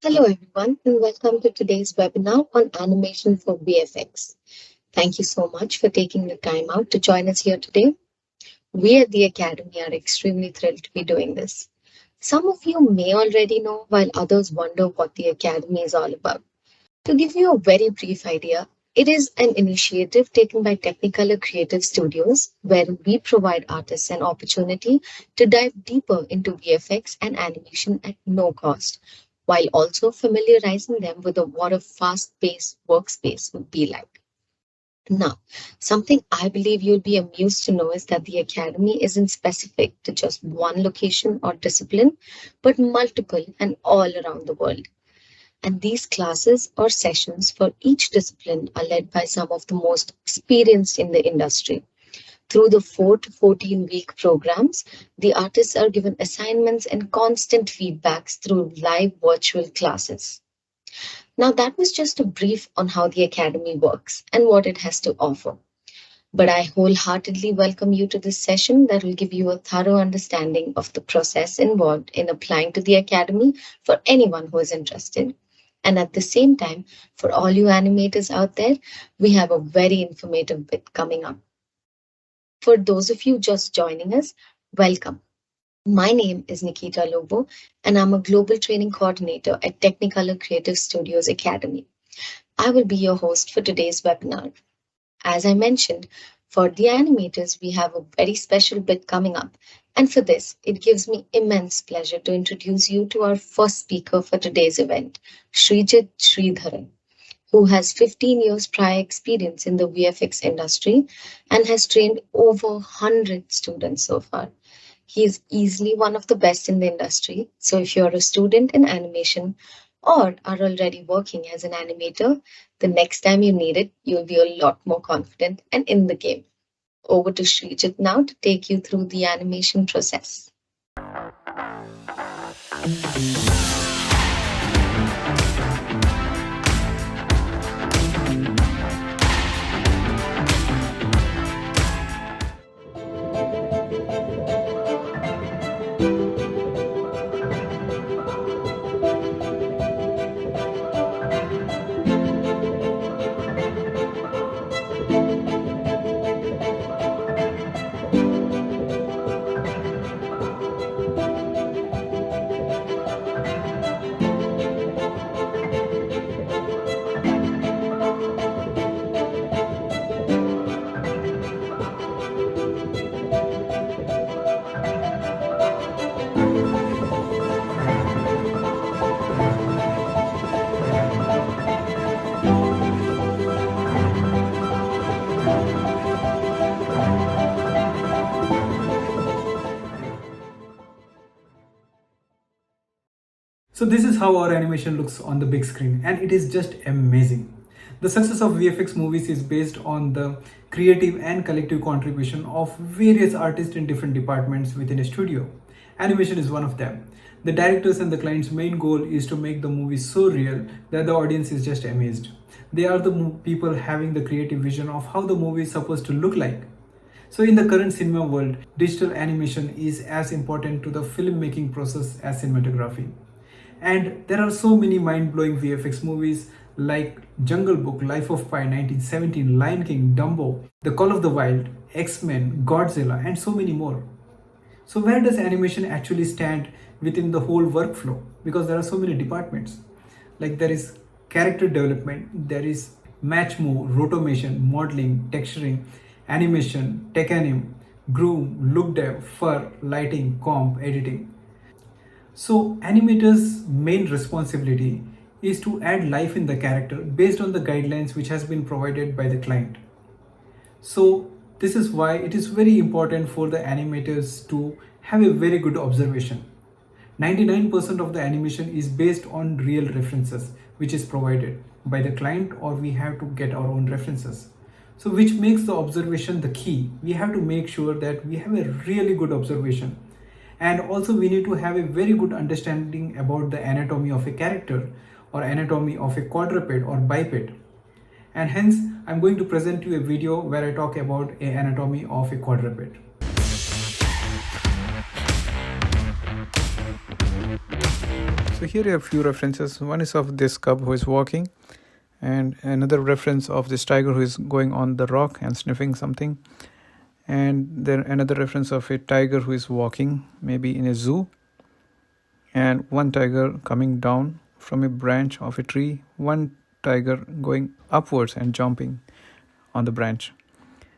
Hello, everyone, and welcome to today's webinar on animation for VFX. Thank you so much for taking the time out to join us here today. We at the Academy are extremely thrilled to be doing this. Some of you may already know, while others wonder what the Academy is all about. To give you a very brief idea, it is an initiative taken by Technicolor Creative Studios, where we provide artists an opportunity to dive deeper into VFX and animation at no cost, while also familiarizing them with what a fast-paced workspace would be like. Now, something I believe you'll be amused to know is that the Academy isn't specific to just one location or discipline, but multiple and all around the world. And these classes or sessions for each discipline are led by some of the most experienced in the industry. Through the 4 to 14-week programs, the artists are given assignments and constant feedbacks through live virtual classes. Now, that was just a brief on how the Academy works and what it has to offer. But I wholeheartedly welcome you to this session that will give you a thorough understanding of the process involved in applying to the Academy for anyone who is interested. And at the same time, for all you animators out there, we have a very informative bit coming up. For those of you just joining us, welcome. My name is Nikita Lobo, and I'm a global training coordinator at Technicolor Creative Studios Academy. I will be your host for today's webinar. As I mentioned, for the animators, we have a very special bit coming up. And for this, it gives me immense pleasure to introduce you to our first speaker for today's event, Sreejit Sreedharan, who has 15 years prior experience in the VFX industry and has trained over 100 students so far. He is easily one of the best in the industry. So if you're a student in animation or are already working as an animator, the next time you need it, you'll be a lot more confident and in the game. Over to Sreejit now to take you through the animation process. So this is how our animation looks on the big screen, and it is just amazing. The success of VFX movies is based on the creative and collective contribution of various artists in different departments within a studio. Animation is one of them. The directors and the client's main goal is to make the movie so real that the audience is just amazed. They are the people having the creative vision of how the movie is supposed to look like. So, in the current cinema world, digital animation is as important to the filmmaking process as cinematography. And there are so many mind blowing VFX movies like Jungle Book, Life of Pi, 1917, Lion King, Dumbo, The Call of the Wild, X Men, Godzilla, and so many more. So, where does animation actually stand within the whole workflow? Because there are so many departments. Like there is character development, there is match move, rotomation, modeling, texturing, animation, tech anim, groom, look dev, fur, lighting, comp, editing. So, animators' main responsibility is to add life in the character based on the guidelines which has been provided by the client. So this is why it is very important for the animators to have a very good observation. 99% of the animation is based on real references which is provided by the client, or we have to get our own references. So which makes the observation the key. We have to make sure that we have a really good observation, and also we need to have a very good understanding about the anatomy of a character or anatomy of a quadruped or biped. And hence I'm going to present you a video where I talk about a anatomy of a quadruped. So here are a few references. One is of this cub who is walking, and another reference of this tiger who is going on the rock and sniffing something, and then another reference of a tiger who is walking maybe in a zoo, and one tiger coming down from a branch of a tree, one tiger going upwards and jumping on the branch.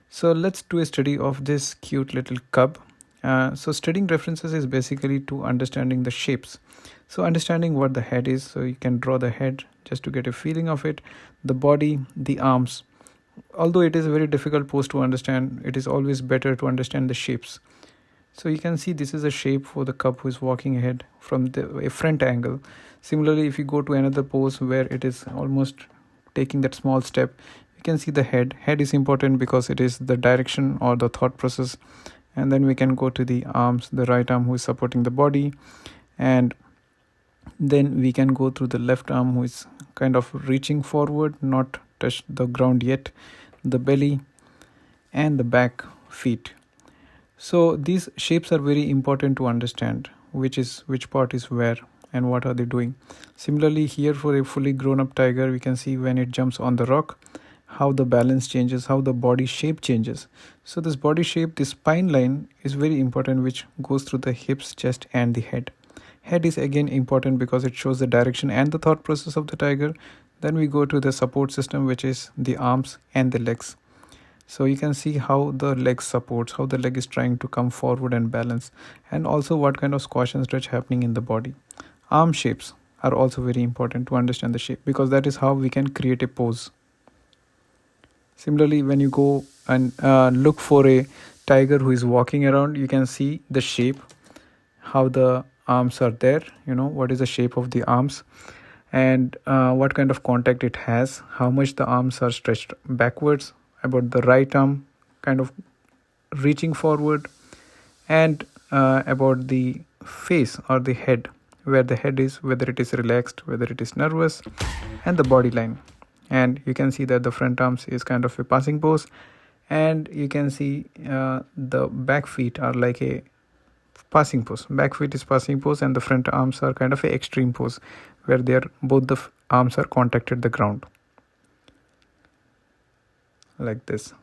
So let's do a study of this cute little cub. So studying references is basically to understanding the shapes. So understanding what the head is, so you can draw the head just to get a feeling of it, the body, the arms. Although it is a very difficult pose to understand, it is always better to understand the shapes. So you can see this is a shape for the cub who is walking ahead from a front angle. Similarly, if you go to another pose where it is almost taking that small step, you can see the head. Head is important because it is the direction or the thought process. And then we can go to the arms, the right arm who is supporting the body. And then we can go through the left arm who is kind of reaching forward, not touch the ground yet, the belly and the back feet. So these shapes are very important to understand which part is where and what are they doing. Similarly, here for a fully grown up tiger, we can see when it jumps on the rock, how the balance changes, how the body shape changes. So this body shape, this spine line is very important, which goes through the hips, chest and the head. Head is again important because it shows the direction and the thought process of the tiger. Then we go to the support system, which is the arms and the legs. So you can see how the leg supports, how the leg is trying to come forward and balance, and also what kind of squash and stretch happening in the body. Arm shapes are also very important to understand the shape, because that is how we can create a pose. Similarly, when you go and look for a tiger who is walking around, you can see the shape, how the arms are there, what is the shape of the arms, and what kind of contact it has, how much the arms are stretched backwards, about the right arm kind of reaching forward, and about the face or the head, where the head is, whether it is relaxed, whether it is nervous, and the body line. And you can see that the front arms is kind of a passing pose, and you can see the back feet are like a passing pose. Back feet is passing pose, and the front arms are kind of a extreme pose, where they are both the arms are contacted the ground, like this.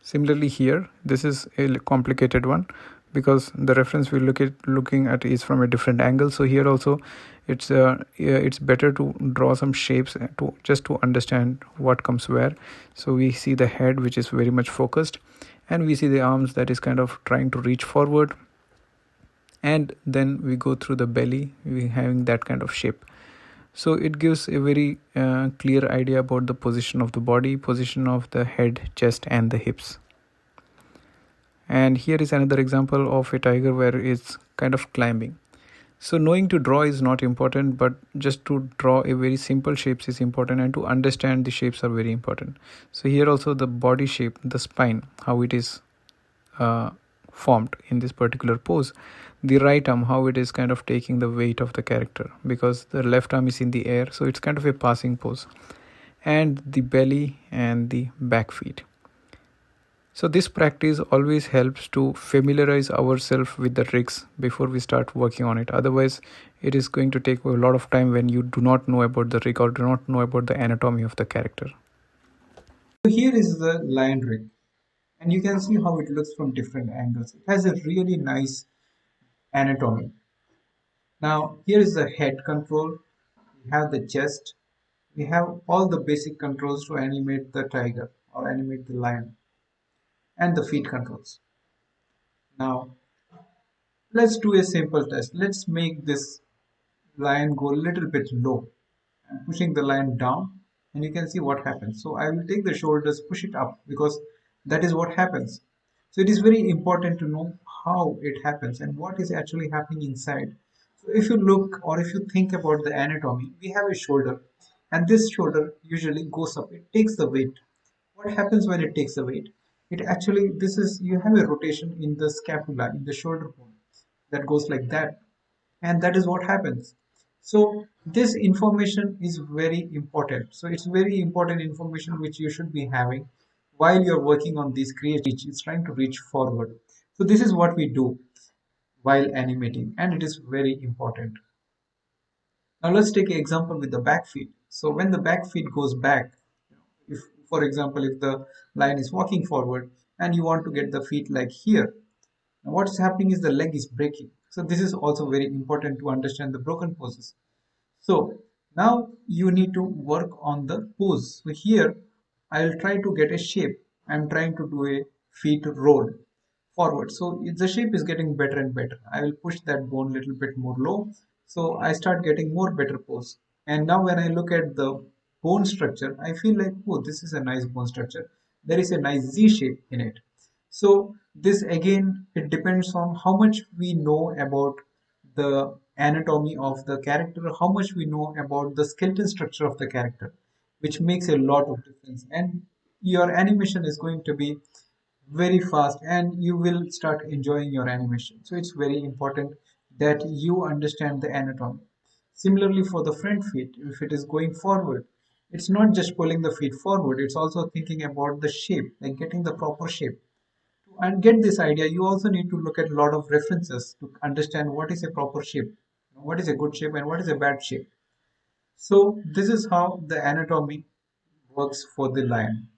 Similarly here, this is a complicated one because the reference we're looking at is from a different angle. So here also it's better to draw some shapes to understand what comes where. So we see the head, which is very much focused, and we see the arms that is kind of trying to reach forward, and then we go through the belly, we having that kind of shape. So it gives a very clear idea about the position of the body, position of the head, chest and the hips. And here is another example of a tiger where it's kind of climbing. So knowing to draw is not important, but just to draw a very simple shapes is important, and to understand the shapes are very important. So here also the body shape, the spine, how it is uh, formed in this particular pose. The right arm, how it is kind of taking the weight of the character, because the left arm is in the air, so it's kind of a passing pose. And the belly and the back feet. So this practice always helps to familiarize ourselves with the tricks before we start working on it. Otherwise, it is going to take a lot of time when you do not know about the trick or do not know about the anatomy of the character. So here is the lion rig, and you can see how it looks from different angles. It has a really nice anatomy. Now here is the head control. We have the chest. We have all the basic controls to animate the tiger or animate the lion, and the feet controls. Now let's do a simple test. Let's make this lion go a little bit low. I'm pushing the line down, and you can see what happens. So I will take the shoulders, push it up, because that is what happens. So it is very important to know how it happens and what is actually happening inside. So if you look or if you think about the anatomy, we have a shoulder, and this shoulder usually goes up. It takes the weight. What happens when it takes the weight? It actually, this is, you have a rotation in the scapula, in the shoulder bone, that goes like that, and that is what happens. So this information is very important. So it's very important information which you should be having while you're working on these creative. It's trying to reach forward. So this is what we do while animating, and it is very important. Now let's take an example with the back feet. So when the back feet goes back, if for example if the lion is walking forward and you want to get the feet like here, now what is happening is the leg is breaking. So this is also very important to understand the broken poses. So now you need to work on the pose. So here I'll try to get a shape. I'm trying to do a feet roll forward. So the shape is getting better and better. I will push that bone a little bit more low. So I start getting more better pose. And now when I look at the bone structure, I feel like, oh, this is a nice bone structure. There is a nice Z shape in it. So this again, it depends on how much we know about the anatomy of the character, how much we know about the skeleton structure of the character, which makes a lot of difference. And your animation is going to be very fast and you will start enjoying your animation. So it's very important that you understand the anatomy. Similarly, for the front feet, if it is going forward, it's not just pulling the feet forward, it's also thinking about the shape, like getting the proper shape. And get this idea, you also need to look at a lot of references to understand what is a proper shape, what is a good shape, and what is a bad shape. So this is how the anatomy works for the lion.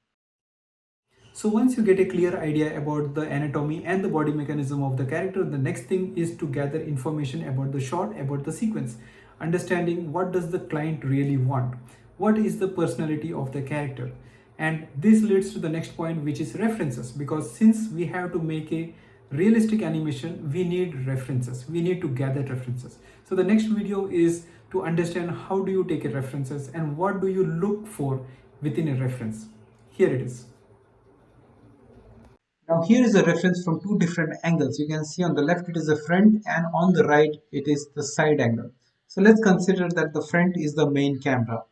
So once you get a clear idea about the anatomy and the body mechanism of the character, the next thing is to gather information about the shot, about the sequence, understanding what does the client really want, what is the personality of the character. And this leads to the next point, which is references, because since we have to make a realistic animation, we need references, we need to gather references. So the next video is to understand how do you take a references and what do you look for within a reference. Here it is. Now here is a reference from two different angles. You can see on the left it is the front and on the right it is the side angle. So let's consider that the front is the main camera.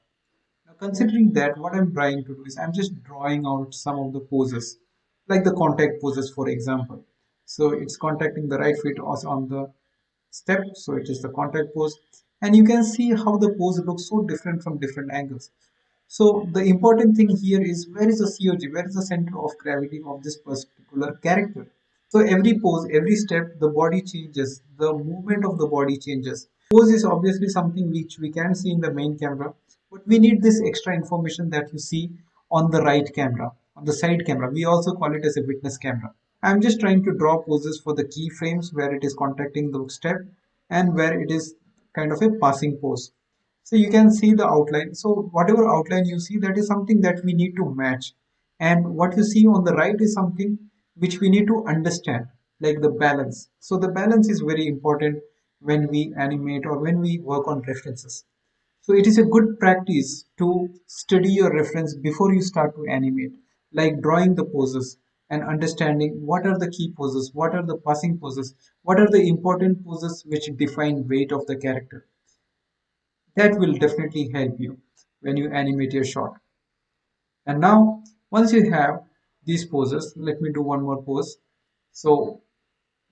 Now considering that, what I'm trying to do is I'm just drawing out some of the poses, like the contact poses for example. So it's contacting the right foot also on the step, so it is the contact pose. And you can see how the pose looks so different from different angles. So the important thing here is where is the COG, where is the center of gravity of this particular character. So every pose, every step, the body changes, the movement of the body changes. Pose is obviously something which we can see in the main camera, but we need this extra information that you see on the right camera, on the side camera. We also call it as a witness camera. I'm just trying to draw poses for the keyframes where it is contacting the step and where it is kind of a passing pose. So you can see the outline. So whatever outline you see, that is something that we need to match. And what you see on the right is something which we need to understand, like the balance. So the balance is very important when we animate or when we work on references. So it is a good practice to study your reference before you start to animate, like drawing the poses and understanding what are the key poses, what are the passing poses, what are the important poses which define weight of the character. That will definitely help you when you animate your shot. And now, once you have these poses, let me do one more pose. So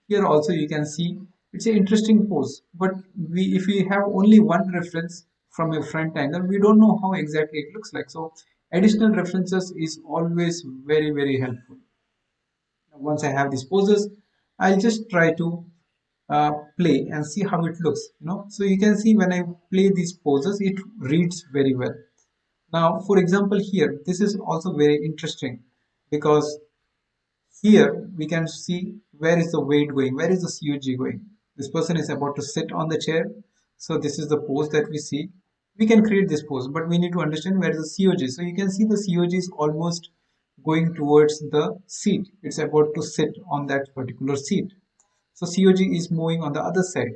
here also you can see it's an interesting pose, but if we have only one reference from a front angle, we don't know how exactly it looks like. So additional references is always very helpful. Once I have these poses, I'll just try to play and see how it looks. So you can see when I play these poses, it reads very well. Now, for example, here this is also very interesting because here we can see where is the weight going, where is the COG going. This person is about to sit on the chair, so this is the pose that we see. We can create this pose, but we need to understand where is the COG. So you can see the COG is almost going towards the seat. It's about to sit on that particular seat. So COG is moving on the other side.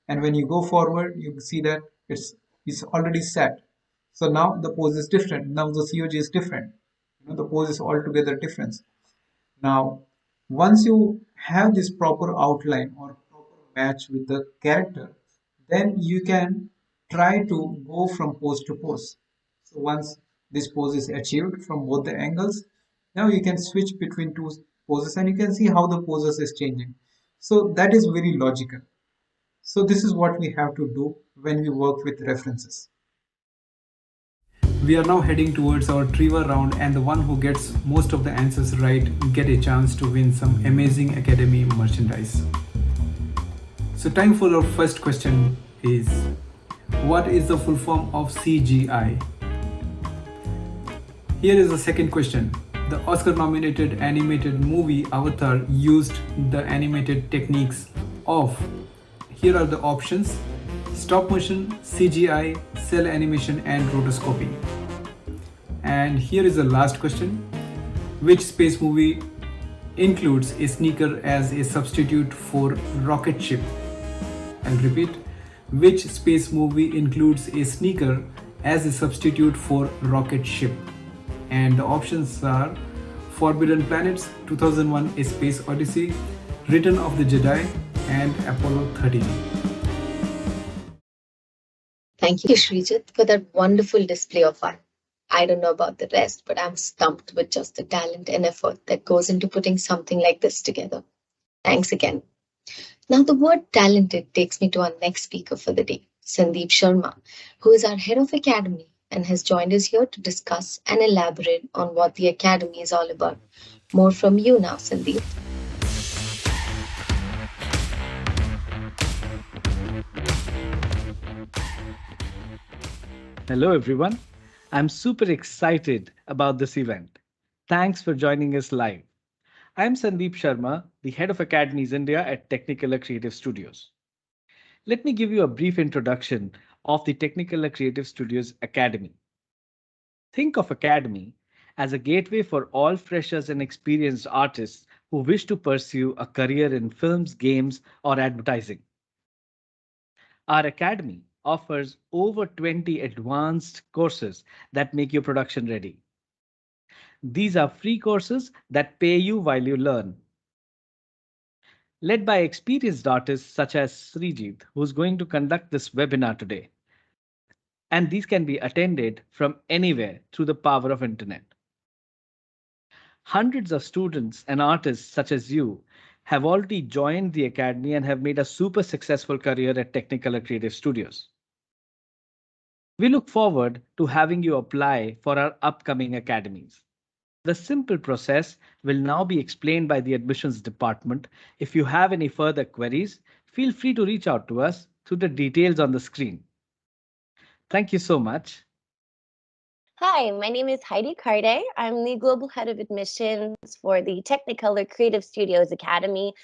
And when you go forward, you see that it's already set. So now the pose is different. Now the COG is different. The pose is altogether different. Now, once you have this proper outline or proper match with the character, then you can try to go from pose to pose. So once this pose is achieved from both the angles, now you can switch between two poses and you can see how the poses is changing. So that is very logical. So this is what we have to do when we work with references. We are now heading towards our trivia round, and the one who gets most of the answers right get a chance to win some amazing Academy merchandise. So time for our first question is, what is the full form of CGI? Here is the second question. The Oscar nominated animated movie Avatar used the animated techniques of, here are the options: stop motion, CGI, cell animation, and rotoscoping. And here is the last question. Which space movie includes a sneaker as a substitute for rocket ship? I'll repeat. Which space movie includes a sneaker as a substitute for rocket ship? And the options are Forbidden Planets, 2001 A Space Odyssey, Return of the Jedi, and Apollo 13. Thank you, Sreejit, for that wonderful display of art. I don't know about the rest, but I'm stumped with just the talent and effort that goes into putting something like this together. Thanks again. Now, the word talented takes me to our next speaker for the day, Sandeep Sharma, who is our head of Academy and has joined us here to discuss and elaborate on what the Academy is all about. More from you now, Sandeep. Hello, everyone. I'm super excited about this event. Thanks for joining us live. I'm Sandeep Sharma, the head of Academies India at Technicolor Creative Studios. Let me give you a brief introduction of the Technicolor Creative Studios Academy. Think of Academy as a gateway for all freshers and experienced artists who wish to pursue a career in films, games, or advertising. Our academy offers over 20 advanced courses that make you production ready. These are free courses that pay you while you learn. Led by experienced artists such as Sreejit, who's going to conduct this webinar today. And these can be attended from anywhere through the power of internet. Hundreds of students and artists such as you have already joined the academy and have made a super successful career at Technicolor Creative Studios. We look forward to having you apply for our upcoming academies. The simple process will now be explained by the admissions department. If you have any further queries, feel free to reach out to us through the details on the screen. Thank you so much. Hi, my name is Heidi Carde. I'm the Global Head of Admissions for the Technicolor Creative Studios Academy.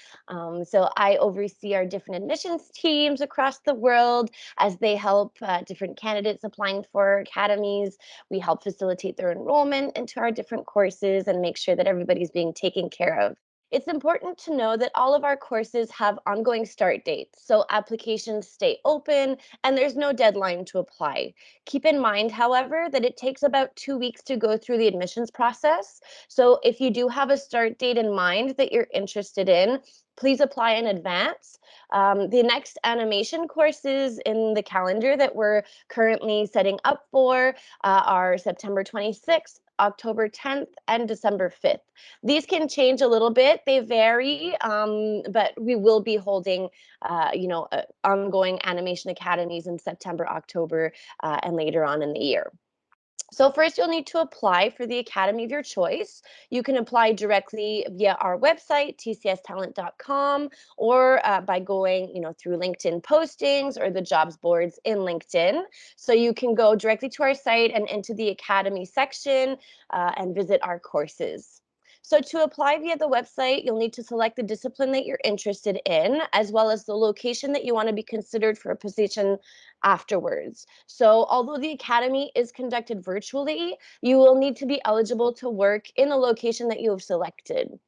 So I oversee our different admissions teams across the world as they help different candidates applying for academies. We help facilitate their enrollment into our different courses and make sure that everybody's being taken care of. It's important to know that all of our courses have ongoing start dates, so applications stay open and there's no deadline to apply. Keep in mind, however, that it takes about 2 weeks to go through the admissions process. So if you do have a start date in mind that you're interested in, please apply in advance. The next animation courses in the calendar that we're currently setting up for are September 26th, October 10th, and December 5th. These can change a little bit, they vary, but we will be holding, ongoing animation academies in September, October, and later on in the year. So first, you'll need to apply for the academy of your choice. You can apply directly via our website, tcstalent.com, or by going, through LinkedIn postings or the jobs boards in LinkedIn. So you can go directly to our site and into the academy section and visit our courses. So to apply via the website, you'll need to select the discipline that you're interested in, as well as the location that you want to be considered for a position afterwards. So although the academy is conducted virtually, you will need to be eligible to work in the location that you have selected.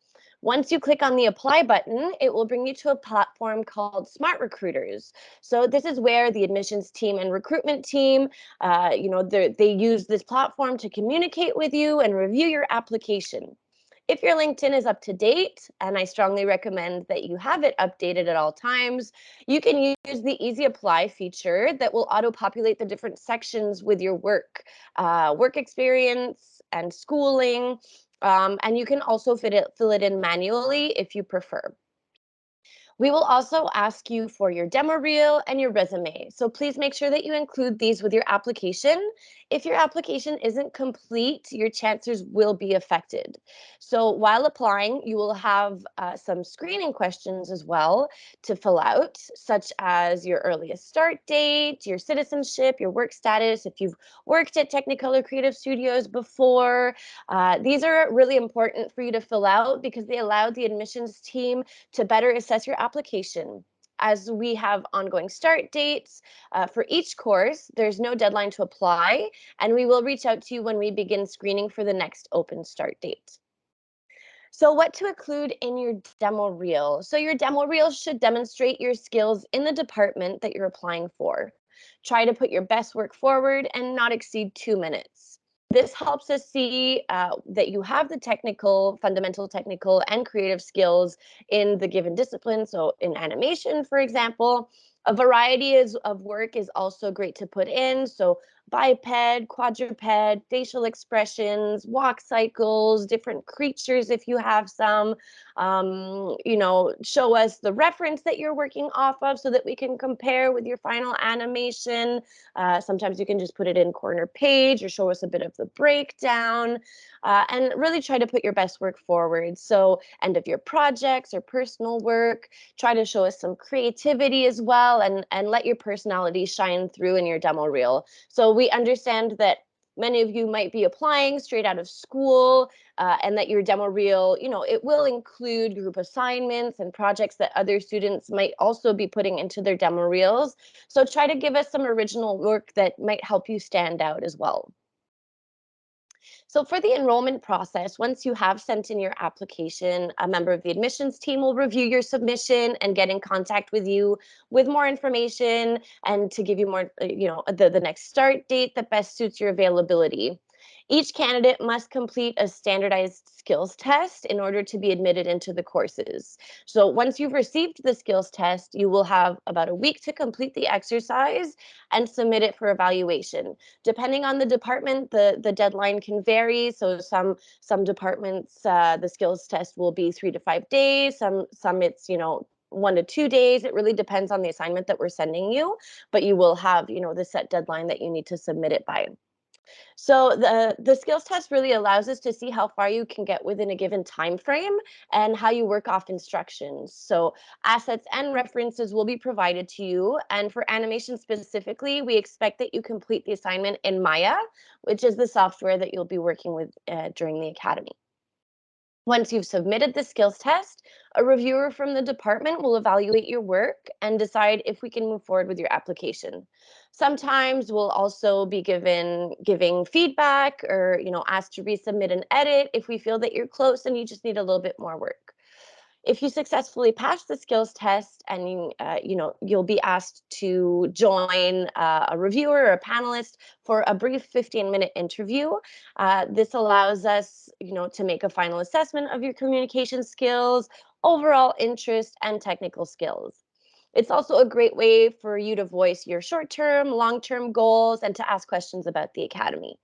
Once you click on the apply button, it will bring you to a platform called Smart Recruiters. So this is where the admissions team and recruitment team, they use this platform to communicate with you and review your application. If your LinkedIn is up to date, and I strongly recommend that you have it updated at all times, you can use the Easy Apply feature that will auto-populate the different sections with your work experience and schooling, and you can also fill it in manually if you prefer. We will also ask you for your demo reel and your resume. So please make sure that you include these with your application. If your application isn't complete, your chances will be affected. So while applying, you will have some screening questions as well to fill out, such as your earliest start date, your citizenship, your work status, if you've worked at Technicolor Creative Studios before. These are really important for you to fill out because they allow the admissions team to better assess your application. As we have ongoing start dates for each course, there's no deadline to apply, and we will reach out to you when we begin screening for the next open start date. So what to include in your demo reel? So your demo reel should demonstrate your skills in the department that you're applying for. Try to put your best work forward and not exceed 2 minutes. This helps us see that you have the fundamental technical and creative skills in the given discipline. So in animation, for example, a variety of work is also great to put in. So biped, quadruped, facial expressions, walk cycles, different creatures if you have some. Show us the reference that you're working off of so that we can compare with your final animation. Sometimes you can just put it in corner page or show us a bit of the breakdown, and really try to put your best work forward. So end of your projects or personal work, try to show us some creativity as well, and let your personality shine through in your demo reel. So we understand that many of you might be applying straight out of school, and that your demo reel, it will include group assignments and projects that other students might also be putting into their demo reels. So try to give us some original work that might help you stand out as well. So for the enrollment process, once you have sent in your application, a member of the admissions team will review your submission and get in contact with you with more information and to give you more, the next start date that best suits your availability. Each candidate must complete a standardized skills test in order to be admitted into the courses. So once you've received the skills test, you will have about a week to complete the exercise and submit it for evaluation. Depending on the department, the deadline can vary. So some departments, the skills test will be 3 to 5 days. Some it's 1 to 2 days. It really depends on the assignment that we're sending you, but you will have the set deadline that you need to submit it by. So the skills test really allows us to see how far you can get within a given time frame and how you work off instructions. So assets and references will be provided to you. And for animation specifically, we expect that you complete the assignment in Maya, which is the software that you'll be working with during the academy. Once you've submitted the skills test, a reviewer from the department will evaluate your work and decide if we can move forward with your application. Sometimes we'll also be giving feedback or asked to resubmit an edit if we feel that you're close and you just need a little bit more work. If you successfully pass the skills test and you'll be asked to join a reviewer or a panelist for a brief 15-minute interview. This allows us, to make a final assessment of your communication skills, overall interest, and technical skills. It's also a great way for you to voice your short-term, long-term goals and to ask questions about the academy.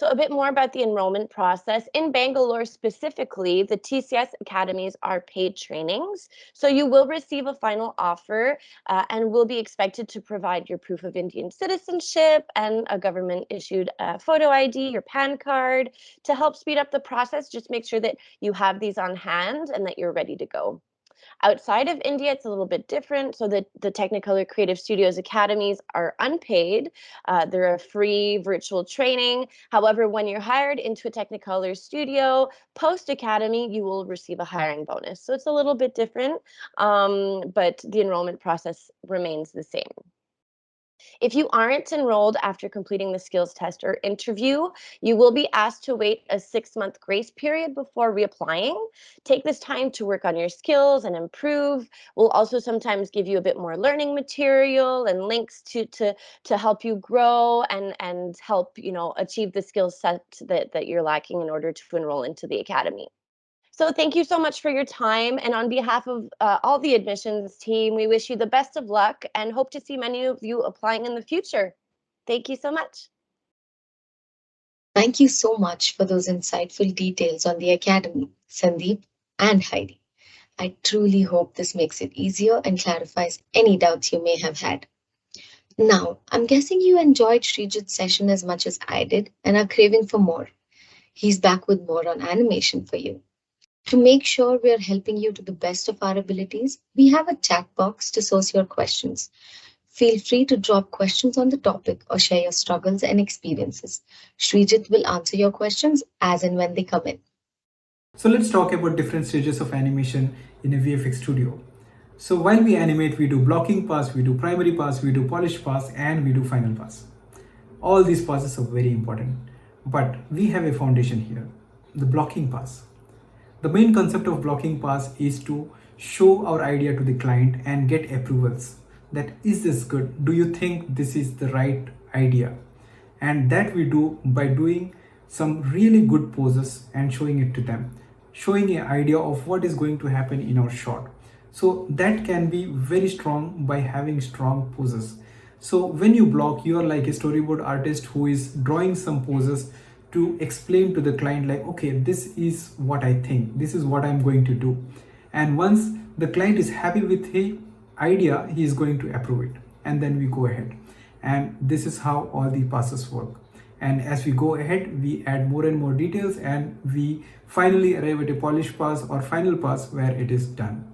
So a bit more about the enrollment process. In Bangalore specifically, the TCS academies are paid trainings. So you will receive a final offer and will be expected to provide your proof of Indian citizenship and a government issued photo ID, your PAN card. To help speed up the process, just make sure that you have these on hand and that you're ready to go. Outside of India, it's a little bit different. So the Technicolor Creative Studios Academies are unpaid. They're a free virtual training. However, when you're hired into a Technicolor studio post-academy, you will receive a hiring bonus. So it's a little bit different, but the enrollment process remains the same. If you aren't enrolled after completing the skills test or interview, you will be asked to wait a 6-month grace period before reapplying. Take this time to work on your skills and improve. We'll also sometimes give you a bit more learning material and links to help you grow and help achieve the skill set that you're lacking in order to enroll into the academy. So thank you so much for your time. And on behalf of all the admissions team, we wish you the best of luck and hope to see many of you applying in the future. Thank you so much. Thank you so much for those insightful details on the Academy, Sandeep and Heidi. I truly hope this makes it easier and clarifies any doubts you may have had. Now, I'm guessing you enjoyed Sreejit's session as much as I did and are craving for more. He's back with more on animation for you. To make sure we are helping you to the best of our abilities, we have a chat box to source your questions. Feel free to drop questions on the topic or share your struggles and experiences. Sreejit will answer your questions as and when they come in. So let's talk about different stages of animation in a VFX studio. So while we animate, we do blocking pass, we do primary pass, we do polish pass, and we do final pass. All these passes are very important, but we have a foundation here, the blocking pass. The main concept of blocking pass is to show our idea to the client and get approvals. That is this good? Do you think this is the right idea? And that we do by doing some really good poses and showing it to them, showing an idea of what is going to happen in our shot. So that can be very strong by having strong poses. So when you block, you are like a storyboard artist who is drawing some poses to explain to the client like, okay, this is what I think, this is what I'm going to do. And once the client is happy with the idea, he is going to approve it. And then we go ahead. And this is how all the passes work. And as we go ahead, we add more and more details and we finally arrive at a polish pass or final pass where it is done.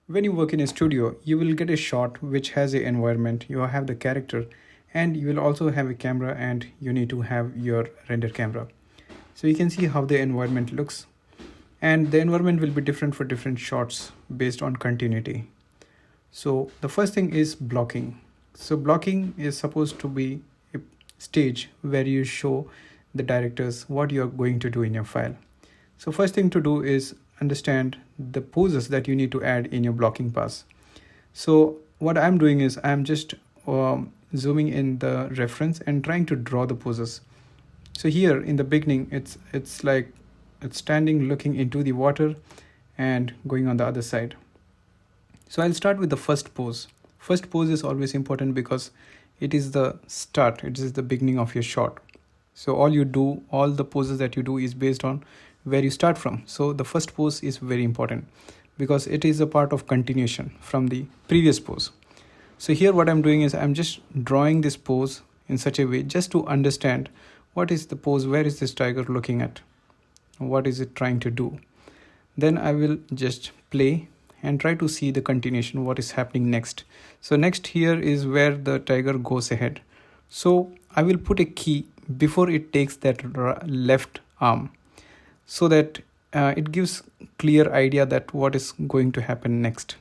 When you work in a studio, you will get a shot which has an environment, you have the character, and you will also have a camera and you need to have your render camera. So you can see how the environment looks. And the environment will be different for different shots based on continuity. So the first thing is blocking. So blocking is supposed to be a stage where you show the directors what you're going to do in your file. So first thing to do is understand the poses that you need to add in your blocking pass. So what I'm doing is I'm just zooming in the reference and trying to draw the poses. So here in the beginning, it's like it's standing looking into the water and going on the other side. So I'll start with the first pose. First pose is always important because it is the start, it is the beginning of your shot. So all the poses that you do is based on where you start from. So the first pose is very important because it is a part of continuation from the previous pose. So here what I'm doing is I'm just drawing this pose in such a way just to understand what is the pose, where is this tiger looking at, what is it trying to do. Then I will just play and try to see the continuation, what is happening next. So next here is where the tiger goes ahead. So I will put a key before it takes that left arm so that it gives clear idea that what is going to happen next.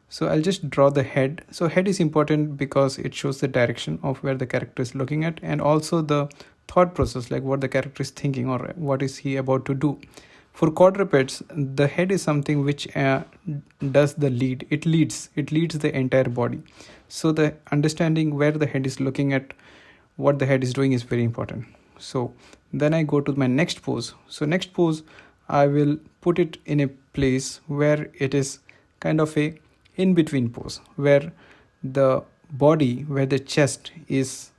So I'll just draw the head. So head is important because it shows the direction of where the character is looking at and also the thought process, like what the character is thinking or what is he about to do. For quadrupeds, the head is something which does the lead. It leads the entire body. So the understanding where the head is looking at, what the head is doing, is very important. So then I go to my next pose. So next pose, I will put it in a place where it is kind of a in between pose, where the body, where the chest is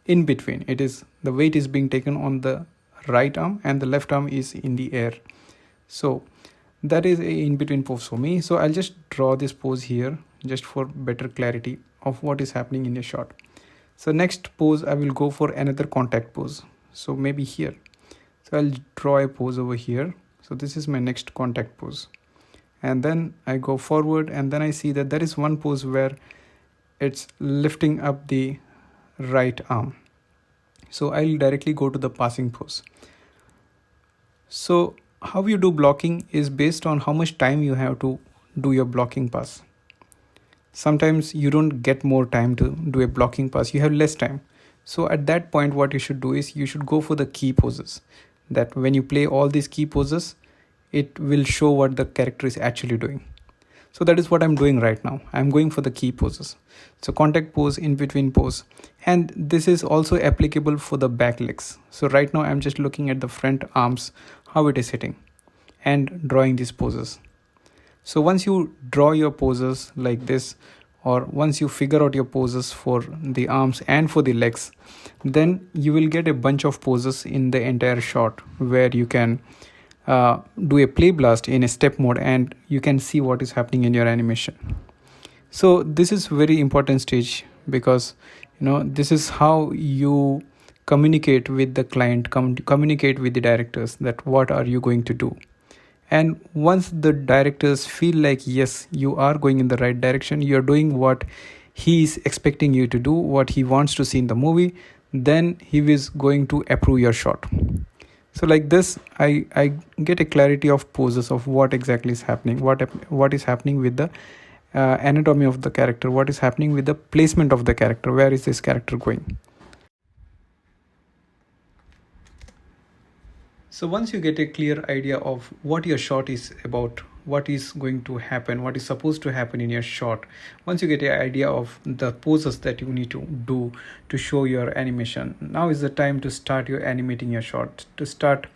in between. It is, the weight is being taken on the right arm and the left arm is in the air. So that is a in between pose for me. So I'll just draw this pose here just for better clarity of what is happening in a shot. So next pose, I will go for another contact pose. So maybe here. So I'll draw a pose over here. So this is my next contact pose. And then I go forward, and then I see that there is one pose where it's lifting up the right arm. So I'll directly go to the passing pose. So how you do blocking is based on how much time you have to do your blocking pass. Sometimes you don't get more time to do a blocking pass, you have less time. So at that point, what you should do is you should go for the key poses. That when you play all these key poses, it will show what the character is actually doing. So that is what I'm doing right now. I'm going for the key poses. So contact pose, in between pose. And this is also applicable for the back legs. So right now I'm just looking at the front arms, how it is hitting, and drawing these poses. So once you draw your poses like this, or once you figure out your poses for the arms and for the legs, then you will get a bunch of poses in the entire shot where you can do a play blast in a step mode and you can see what is happening in your animation. So this is very important stage, because this is how you communicate with the client, communicate with the directors, that what are you going to do. And once the directors feel like, yes, you are going in the right direction, you're doing what he is expecting you to do, what he wants to see in the movie, then he is going to approve your shot. So like this, I get a clarity of poses of what exactly is happening, what is happening with the anatomy of the character, what is happening with the placement of the character, where is this character going. So once you get a clear idea of what your shot is about, what is going to happen, what is supposed to happen in your shot, once you get an idea of the poses that you need to do to show your animation, now is the time to start your animating your shot, to start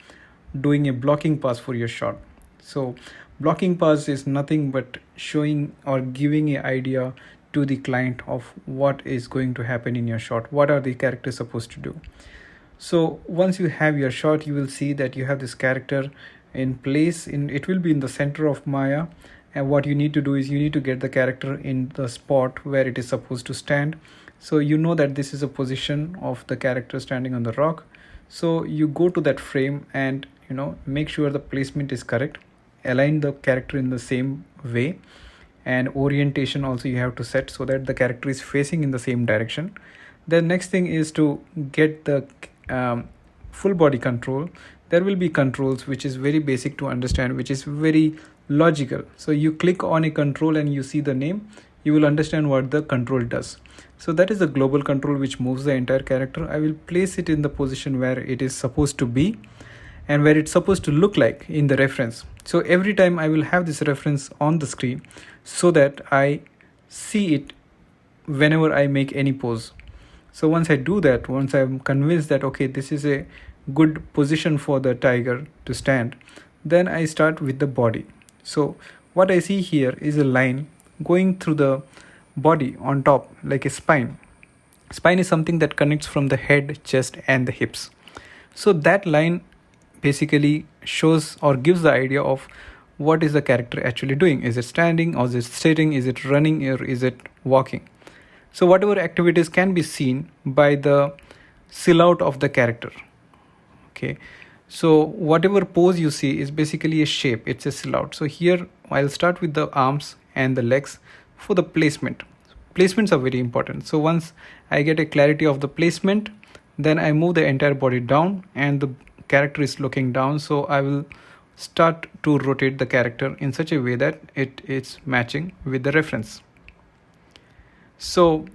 doing a blocking pass for your shot. So blocking pass is nothing but showing or giving an idea to the client of what is going to happen in your shot, what are the characters supposed to do. So once you have your shot, you will see that you have this character in place, it will be in the center of Maya, and what you need to do is you need to get the character in the spot where it is supposed to stand. So you know that this is a position of the character standing on the rock. So you go to that frame and make sure the placement is correct, align the character in the same way, and orientation also you have to set so that the character is facing in the same direction. The next thing is to get the full body control. There will be controls which is very basic to understand, which is very logical. So you click on a control and you see the name, you will understand what the control does. So that is the global control which moves the entire character. I will place it in the position where it is supposed to be and where it's supposed to look like in the reference. So every time I will have this reference on the screen so that I see it whenever I make any pose. So once I do that, once I'm convinced that okay, this is a good position for the tiger to stand, then I start with the body. So what I see here is a line going through the body on top like a spine. Spine is something that connects from the head, chest and the hips. So that line basically shows or gives the idea of what is the character actually doing. Is it standing, or is it sitting, is it running, or is it walking? So whatever activities can be seen by the silhouette of the character. Okay, so whatever pose you see is basically a shape, it's a silhouette. So here I'll start with the arms and the legs for the placement. Placements are very important. So once I get a clarity of the placement, then I move the entire body down and the character is looking down. So I will start to rotate the character in such a way that it is matching with the reference. So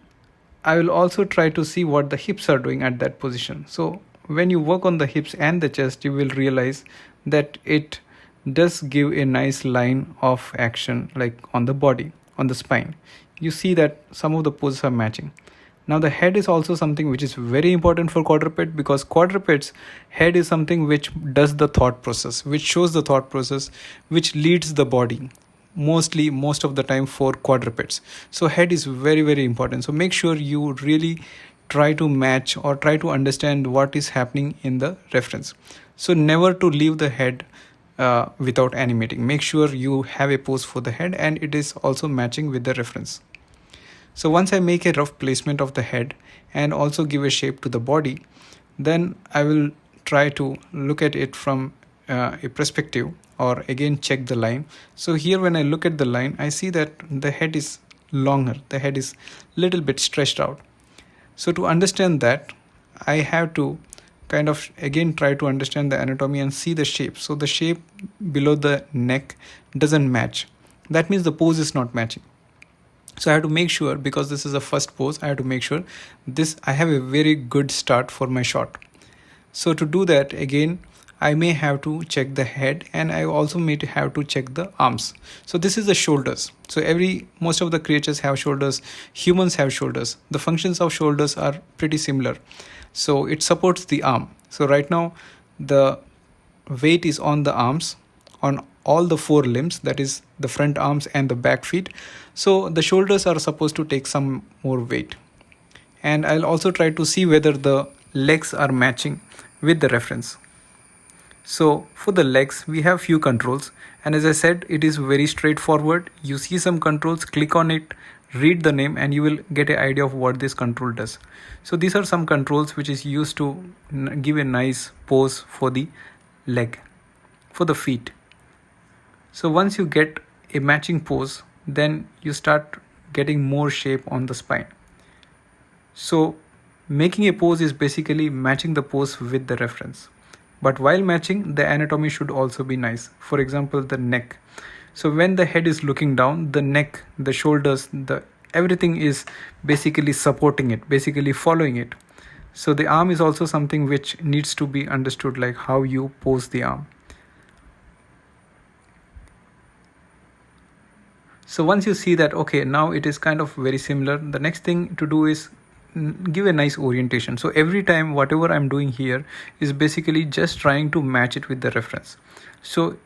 I will also try to see what the hips are doing at that position. So when you work on the hips and the chest, you will realize that it does give a nice line of action, like on the body, on the spine. You see that some of the poses are matching. Now the head is also something which is very important for quadruped, because quadruped's head is something which does the thought process, which shows the thought process, which leads the body most of the time for quadrupeds. So head is very, very important. So make sure you really try to match or try to understand what is happening in the reference. So never to leave the head without animating. Make sure you have a pose for the head and it is also matching with the reference. So once I make a rough placement of the head and also give a shape to the body, then I will try to look at it from a perspective, or again check the line. So here when I look at the line, I see that the head is longer, the head is little bit stretched out. So to understand that, I have to kind of again try to understand the anatomy and see the shape. So the shape below the neck doesn't match. That means the pose is not matching. So I have to make sure, because this is a first pose, I have to make sure I have a very good start for my shot. So to do that, again, I may have to check the head, and I also may have to check the arms. So this is the shoulders. So most of the creatures have shoulders, humans have shoulders. The functions of shoulders are pretty similar. So it supports the arm. So right now the weight is on the arms, on all the four limbs, that is the front arms and the back feet. So the shoulders are supposed to take some more weight. And I'll also try to see whether the legs are matching with the reference. So for the legs, we have few controls, and as I said, it is very straightforward. You see some controls, click on it, read the name, and you will get an idea of what this control does. So these are some controls which is used to give a nice pose for the leg, for the feet. So once you get a matching pose, then you start getting more shape on the spine. So making a pose is basically matching the pose with the reference. But while matching, the anatomy should also be nice. For example, the neck. So when the head is looking down, the neck, the shoulders, everything is basically supporting it, basically following it. So the arm is also something which needs to be understood, like how you pose the arm. So once you see that, okay, now it is kind of very similar, the next thing to do is give a nice orientation. So every time whatever I'm doing here is basically just trying to match it with the reference. So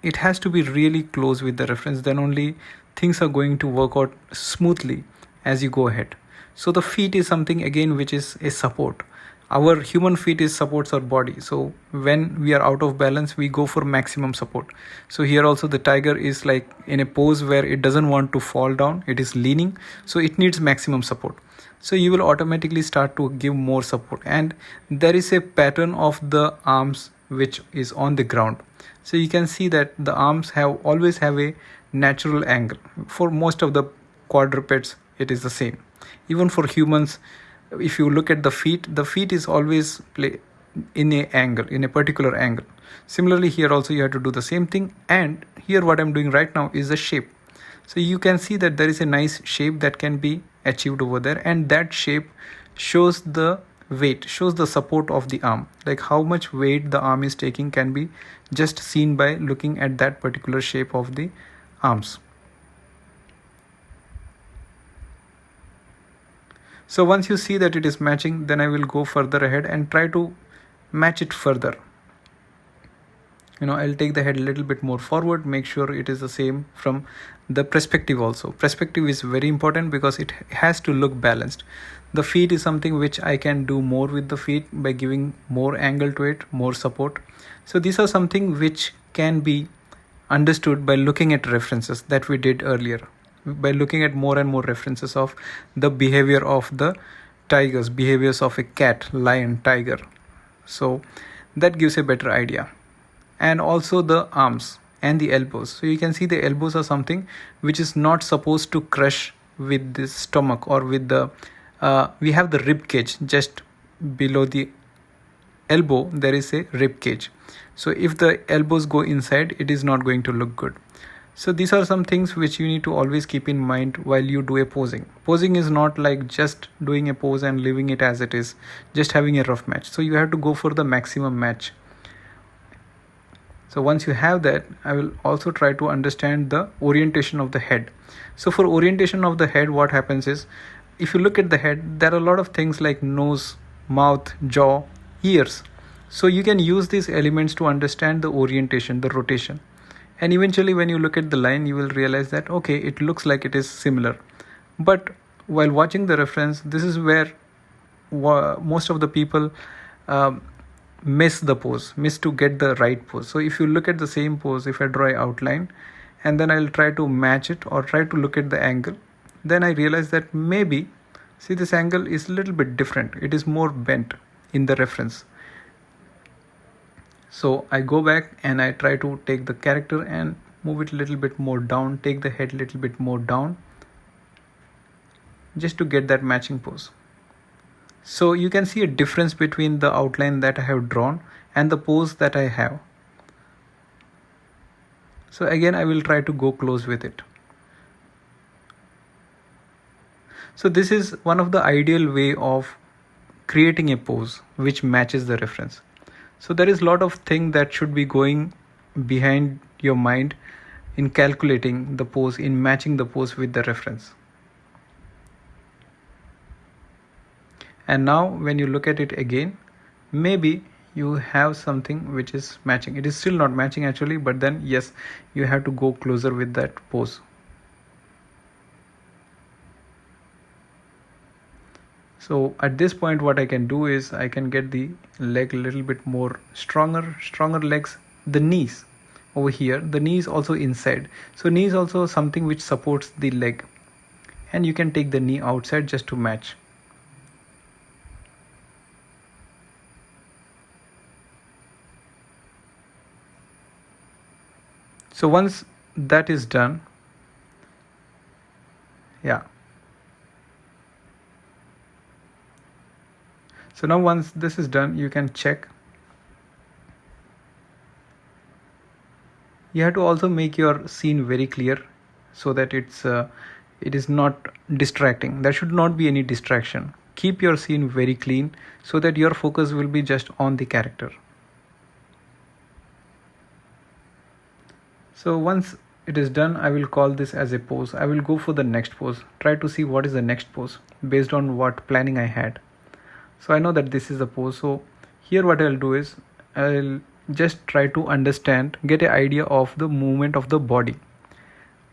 it has to be really close with the reference, then only things are going to work out smoothly as you go ahead. So the feet is something again which is a support. Our human feet supports our body. So when we are out of balance, we go for maximum support. So here also the tiger is like in a pose where it doesn't want to fall down, it is leaning, so it needs maximum support. So you will automatically start to give more support, and there is a pattern of the arms which is on the ground. So you can see that the arms always have a natural angle. For most of the quadrupeds it is the same. Even for humans, if you look at the feet is always in a particular angle. Similarly here also you have to do the same thing, and here what I'm doing right now is the shape. So you can see that there is a nice shape that can be achieved over there, and that shape shows the weight, shows the support of the arm. Like how much weight the arm is taking can be just seen by looking at that particular shape of the arms. So once you see that it is matching, then I will go further ahead and try to match it further. I'll take the head a little bit more forward, make sure it is the same from the perspective also. Perspective is very important because it has to look balanced. The feet is something which I can do more with the feet by giving more angle to it, more support. So these are something which can be understood by looking at references that we did earlier, by looking at more and more references of the behavior of the tigers, behaviors of a cat, lion, tiger. So that gives a better idea. And also the arms and the elbows. So you can see the elbows are something which is not supposed to crush with the stomach or with the we have the rib cage just below the elbow. There is a rib cage. So if the elbows go inside, it is not going to look good. So these are some things which you need to always keep in mind while you do a posing. Posing is not like just doing a pose and leaving it as it is, just having a rough match. So you have to go for the maximum match. So once you have that, I will also try to understand the orientation of the head. So for orientation of the head, what happens is, if you look at the head, there are a lot of things like nose, mouth, jaw, ears. So you can use these elements to understand the orientation, the rotation. And eventually when you look at the line, you will realize that, okay, it looks like it is similar. But while watching the reference, this is where most of the people miss the pose, miss to get the right pose. So if you look at the same pose, if I draw an outline and then I'll try to match it or try to look at the angle, then I realize that maybe, see, this angle is a little bit different. It is more bent in the reference. So I go back and I try to take the character and move it a little bit more down, take the head a little bit more down, just to get that matching pose. So you can see a difference between the outline that I have drawn and the pose that I have. So again, I will try to go close with it. So this is one of the ideal way of creating a pose which matches the reference. So there is a lot of things that should be going behind your mind in calculating the pose, in matching the pose with the reference. And now when you look at it again, maybe you have something which is matching. It is still not matching actually, but then yes, you have to go closer with that pose. So at this point what I can do is I can get the leg a little bit more stronger legs, the knees over here. The knee is also inside, so knee is also something which supports the leg, and you can take the knee outside just to match. So once that is done, so now once this is done, you can check. You have to also make your scene very clear so that it is not distracting. There should not be any distraction. Keep your scene very clean so that your focus will be just on the character. So once it is done, I will call this as a pose. I will go for the next pose, try to see what is the next pose based on what planning I had. So I know that this is a pose. So here what I'll do is I'll just try to understand, get an idea of the movement of the body,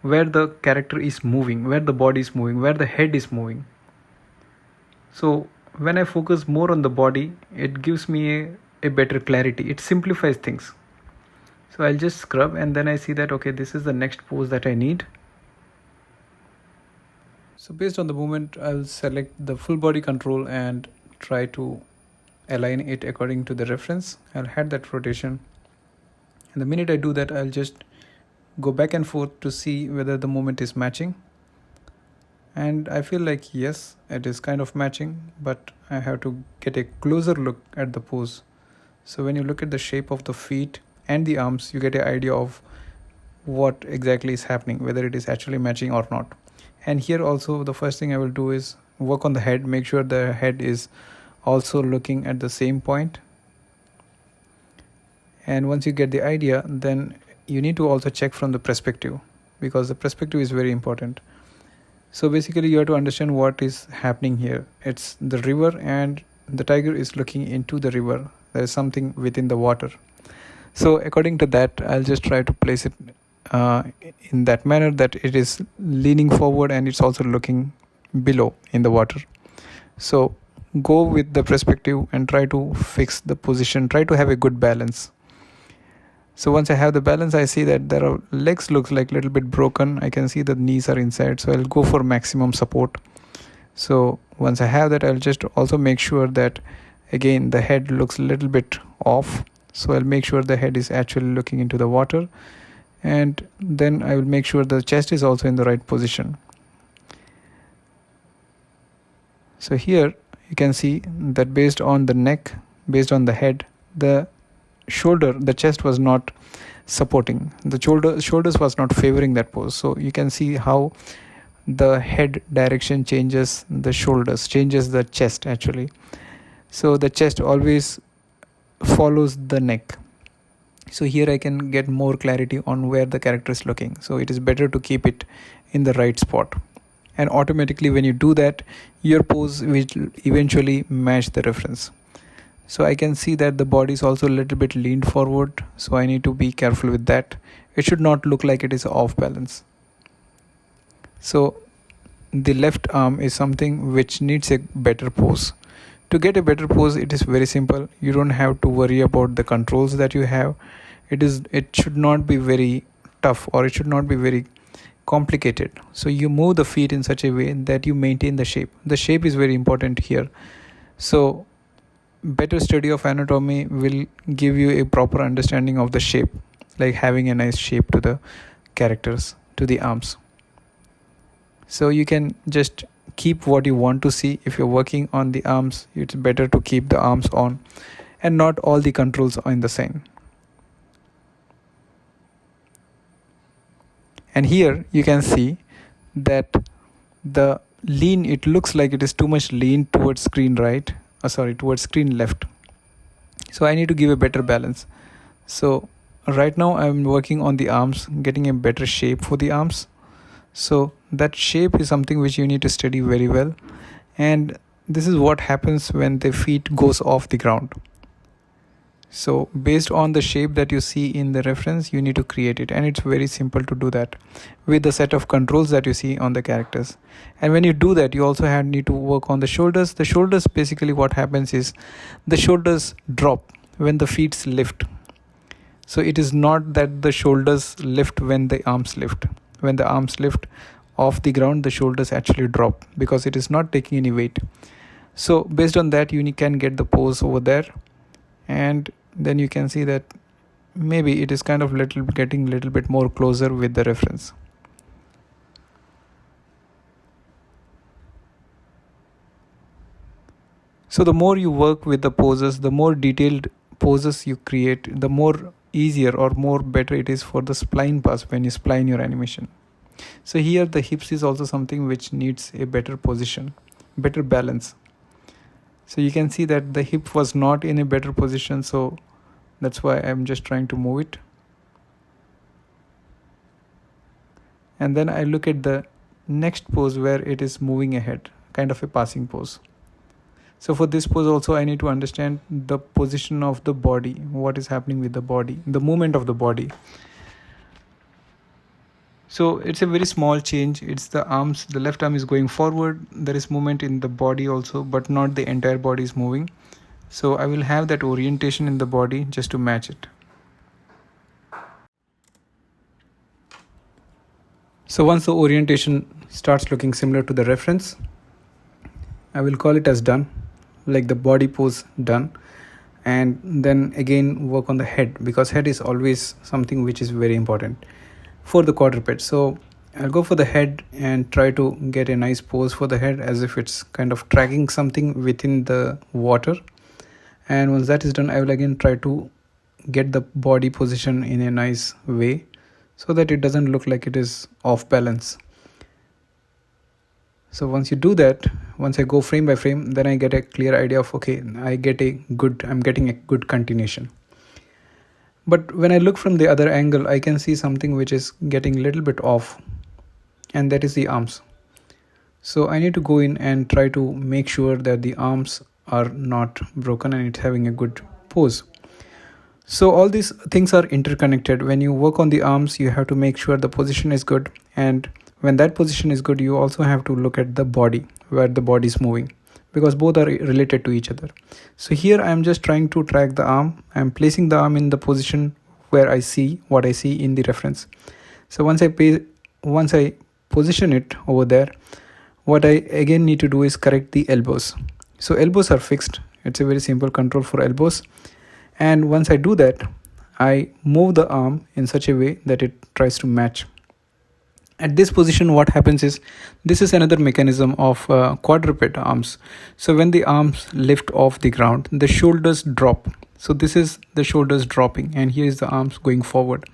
where the character is moving, where the body is moving, where the head is moving. So when I focus more on the body, it gives me a better clarity. It simplifies things. So I'll just scrub and then I see that, okay, this is the next pose that I need. So based on the movement, I'll select the full body control and try to align it according to the reference. I'll add that rotation. And the minute I do that, I'll just go back and forth to see whether the movement is matching. And I feel like yes, it is kind of matching, but I have to get a closer look at the pose. So when you look at the shape of the feet and the arms, you get an idea of what exactly is happening, whether it is actually matching or not. And here also the first thing I will do is work on the head, make sure the head is also looking at the same point. And once you get the idea, then you need to also check from the perspective, because the perspective is very important. So basically you have to understand what is happening here. It's the river and the tiger is looking into the river. There is something within the water. So according to that, I'll just try to place it in that manner that it is leaning forward and it's also looking below in the water. So go with the perspective and try to fix the position, try to have a good balance. So once I have the balance, I see that there are legs looks like a little bit broken. I can see the knees are inside, so I'll go for maximum support. So once I have that, I'll just also make sure that again the head looks a little bit off. So I'll make sure the head is actually looking into the water, and then I will make sure the chest is also in the right position. So here you can see that based on the neck, based on the head, the shoulder, the chest was not supporting. The shoulders was not favoring that pose. So you can see how the head direction changes the shoulders, changes the chest actually. So the chest always follows the neck. So here I can get more clarity on where the character is looking, so it is better to keep it in the right spot. And automatically when you do that, your pose will eventually match the reference. So I can see that the body is also a little bit leaned forward, so I need to be careful with that. It should not look like it is off balance. So the left arm is something which needs a better pose. To get a better pose, it is very simple. You don't have to worry about the controls that you have. It should not be very tough, or it should not be very complicated. So you move the feet in such a way that you maintain the shape. The shape is very important here. So better study of anatomy will give you a proper understanding of the shape, like having a nice shape to the characters, to the arms. So you can just keep what you want to see. If you're working on the arms, it's better to keep the arms on and not all the controls are in the same. And here you can see that the lean, it looks like it is too much lean towards screen right, towards screen left. So I need to give a better balance. So right now I'm working on the arms, getting a better shape for the arms. So that shape is something which you need to study very well, and this is what happens when the feet goes off the ground. So based on the shape that you see in the reference, you need to create it, and it's very simple to do that with the set of controls that you see on the characters. And when you do that, you also need to work on the shoulders. The shoulders, basically what happens is the shoulders drop when the feet lift. So it is not that the shoulders lift when the arms lift. When the arms lift off the ground, the shoulders actually drop because it is not taking any weight. So based on that, you can get the pose over there, and then you can see that maybe it is kind of getting a little bit more closer with the reference. So the more you work with the poses, the more detailed poses you create, the more easier or more better it is for the spline pass when you spline your animation. So here the hips is also something which needs a better position, better balance. So you can see that the hip was not in a better position, so that's why I'm just trying to move it. And then I look at the next pose where it is moving ahead, kind of a passing pose. So for this pose also I need to understand the position of the body, what is happening with the body, the movement of the body. So it's a very small change. It's the arms, the left arm is going forward. There is movement in the body also, but not the entire body is moving. So I will have that orientation in the body just to match it. So once the orientation starts looking similar to the reference, I will call it as done, like the body pose done. And then again work on the head, because head is always something which is very important for the quadruped. So I'll go for the head and try to get a nice pose for the head, as if it's kind of tracking something within the water. And once that is done, I will again try to get the body position in a nice way so that it doesn't look like it is off balance. So once you do that, once I go frame by frame, then I get a clear idea of, okay, I'm getting a good continuation. But when I look from the other angle, I can see something which is getting a little bit off, and that is the arms. So I need to go in and try to make sure that the arms are not broken and it's having a good pose. So all these things are interconnected. When you work on the arms, you have to make sure the position is good, and when that position is good, you also have to look at the body, where the body is moving, because both are related to each other. So here I am just trying to track the arm. I am placing the arm in the position where I see what I see in the reference. So once I position it over there, what I again need to do is correct the elbows. So elbows are fixed. It's a very simple control for elbows. And once I do that, I move the arm in such a way that it tries to match. At this position, what happens is, this is another mechanism of quadruped arms. So when the arms lift off the ground, the shoulders drop. So this is the shoulders dropping, and here is the arms going forward.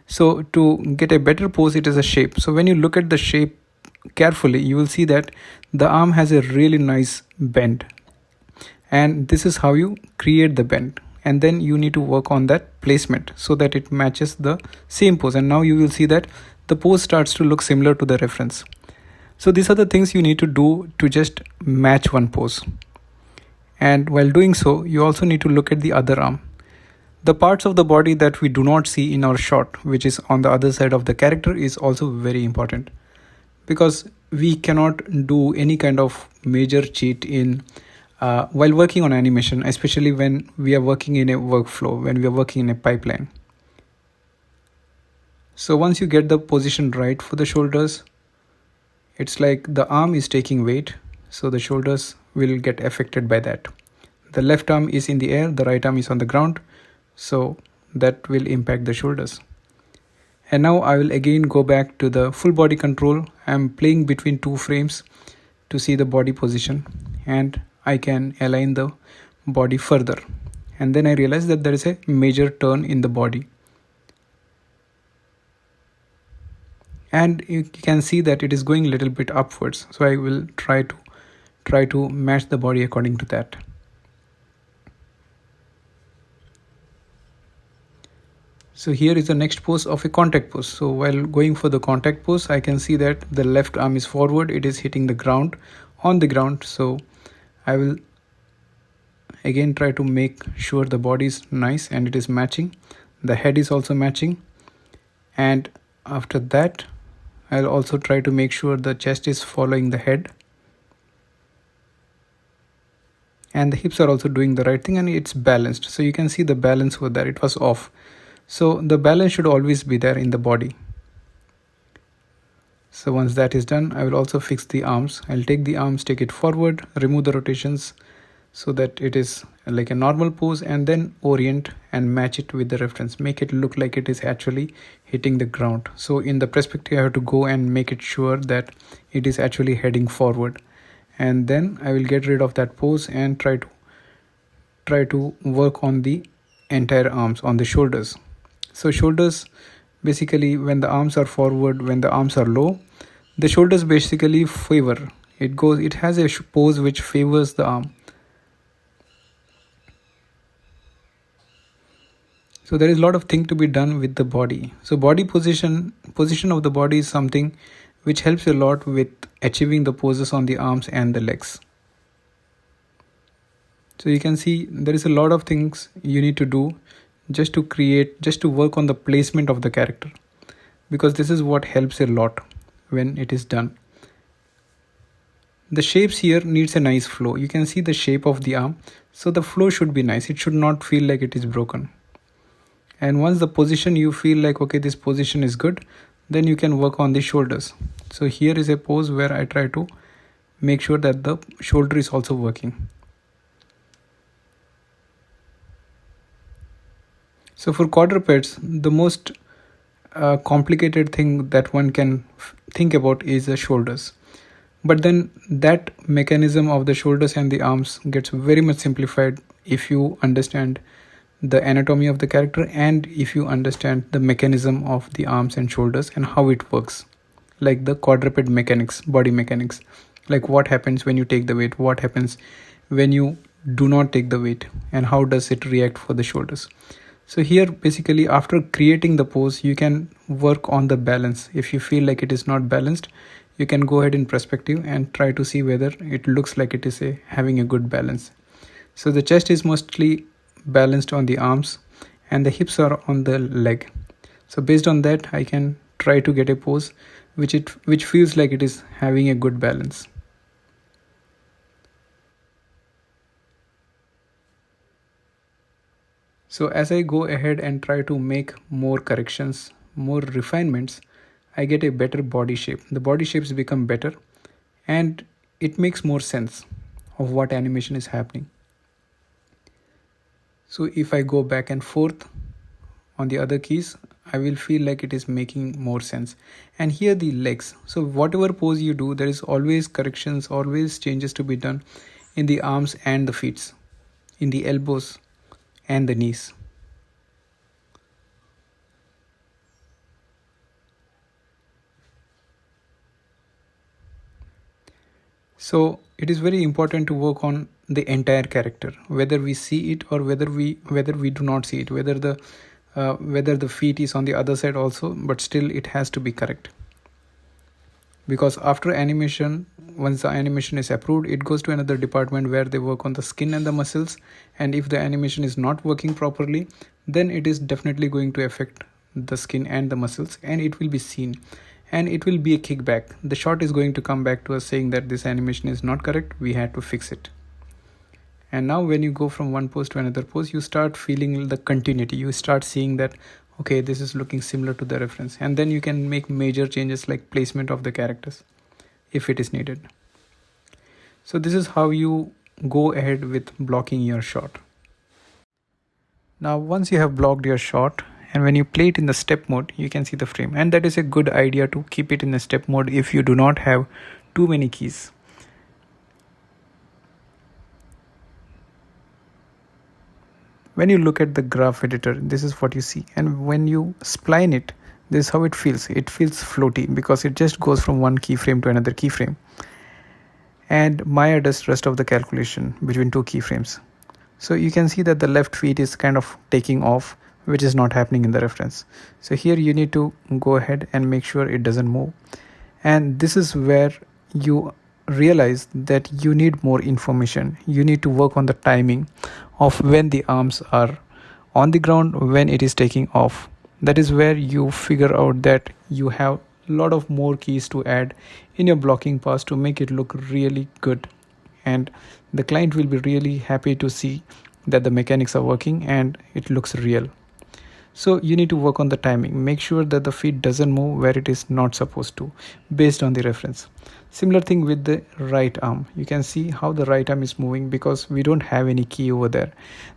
So to get a better pose, it is a shape. So when you look at the shape carefully, you will see that the arm has a really nice bend. And this is how you create the bend. and then you need to work on that placement so that it matches the same pose. And now you will see that the pose starts to look similar to the reference. So these are the things you need to do to just match one pose. And while doing so, you also need to look at the other arm. The parts of the body that we do not see in our shot, which is on the other side of the character, is also very important, because we cannot do any kind of major cheat in while working on animation, especially when we are working in a workflow, when we are working in a pipeline. So once you get the position right for the shoulders, it's like the arm is taking weight, so the shoulders will get affected by that. The left arm is in the air, the right arm is on the ground, so that will impact the shoulders. And now I will again go back to the full body control. I'm playing between two frames to see the body position, and I can align the body further. And then I realize that there is a major turn in the body. And you can see that it is going a little bit upwards. So I will try to match the body according to that. So here is the next pose of a contact pose. So while going for the contact pose, I can see that the left arm is forward, it is hitting the ground, on the ground. So I will again try to make sure the body is nice and it is matching. The head is also matching. And after that, I'll also try to make sure the chest is following the head. And the hips are also doing the right thing, and it's balanced. So you can see the balance over there, it was off. So the balance should always be there in the body. So once that is done, I will also fix the arms. I'll take the arms, take it forward, remove the rotations so that it is like a normal pose, and then orient and match it with the reference. Make it look like it is actually hitting the ground. So in the perspective, I have to go and make it sure that it is actually heading forward. And then I will get rid of that pose and try to work on the entire arms, on the shoulders. So shoulders, basically when the arms are forward, when the arms are low, the shoulders basically favor. It has a pose which favors the arm. So there is a lot of thing to be done with the body. So body position of the body is something which helps a lot with achieving the poses on the arms and the legs. So you can see there is a lot of things you need to do just to work on the placement of the character, because this is what helps a lot when it is done. The shapes here needs a nice flow. You can see the shape of the arm, so the flow should be nice. It should not feel like it is broken. And once the position you feel like, okay, this position is good, then you can work on the shoulders. So here is a pose where I try to make sure that the shoulder is also working. So for quadrupeds, the most complicated thing that one can think about is the shoulders. But then that mechanism of the shoulders and the arms gets very much simplified if you understand the anatomy of the character, and if you understand the mechanism of the arms and shoulders and how it works, like the quadruped mechanics, body mechanics, like what happens when you take the weight, what happens when you do not take the weight, and how does it react for the shoulders. So here basically after creating the pose, you can work on the balance. If you feel like it is not balanced, you can go ahead in perspective and try to see whether it looks like it is having a good balance. So the chest is mostly balanced on the arms and the hips are on the leg. So based on that, I can try to get a pose which feels like it is having a good balance. So as I go ahead and try to make more corrections, more refinements, I get a better body shape. The body shapes become better and it makes more sense of what animation is happening. So if I go back and forth on the other keys, I will feel like it is making more sense. And here the legs. So whatever pose you do, there is always corrections, always changes to be done in the arms and the feet, in the elbows and the knees. So it is very important to work on the entire character, whether we see it or whether we do not see it, whether the feet is on the other side also, but still it has to be correct. Because after animation, once the animation is approved, it goes to another department where they work on the skin and the muscles, and if the animation is not working properly, then it is definitely going to affect the skin and the muscles, and it will be seen, and it will be a kickback. The shot is going to come back to us saying that this animation is not correct, we had to fix it. And now when you go from one pose to another pose, you start feeling the continuity, you start seeing that okay, this is looking similar to the reference, and then you can make major changes like placement of the characters if it is needed. So this is how you go ahead with blocking your shot. Now once you have blocked your shot, and when you play it in the step mode, you can see the frame, and that is a good idea to keep it in the step mode if you do not have too many keys. When you look at the graph editor, this is what you see, and when you spline it, this is how it feels. It feels floaty because it just goes from one keyframe to another keyframe, and Maya does rest of the calculation between two keyframes. So you can see that the left feet is kind of taking off, which is not happening in the reference. So here you need to go ahead and make sure it doesn't move, and this is where you realize that you need more information. You need to work on the timing of when the arms are on the ground, when it is taking off. That is where you figure out that you have a lot of more keys to add in your blocking pass to make it look really good, and the client will be really happy to see that the mechanics are working and it looks real. So you need to work on the timing, make sure that the feet doesn't move where it is not supposed to, based on the reference. Similar thing with the right arm. You can see how the right arm is moving because we don't have any key over there.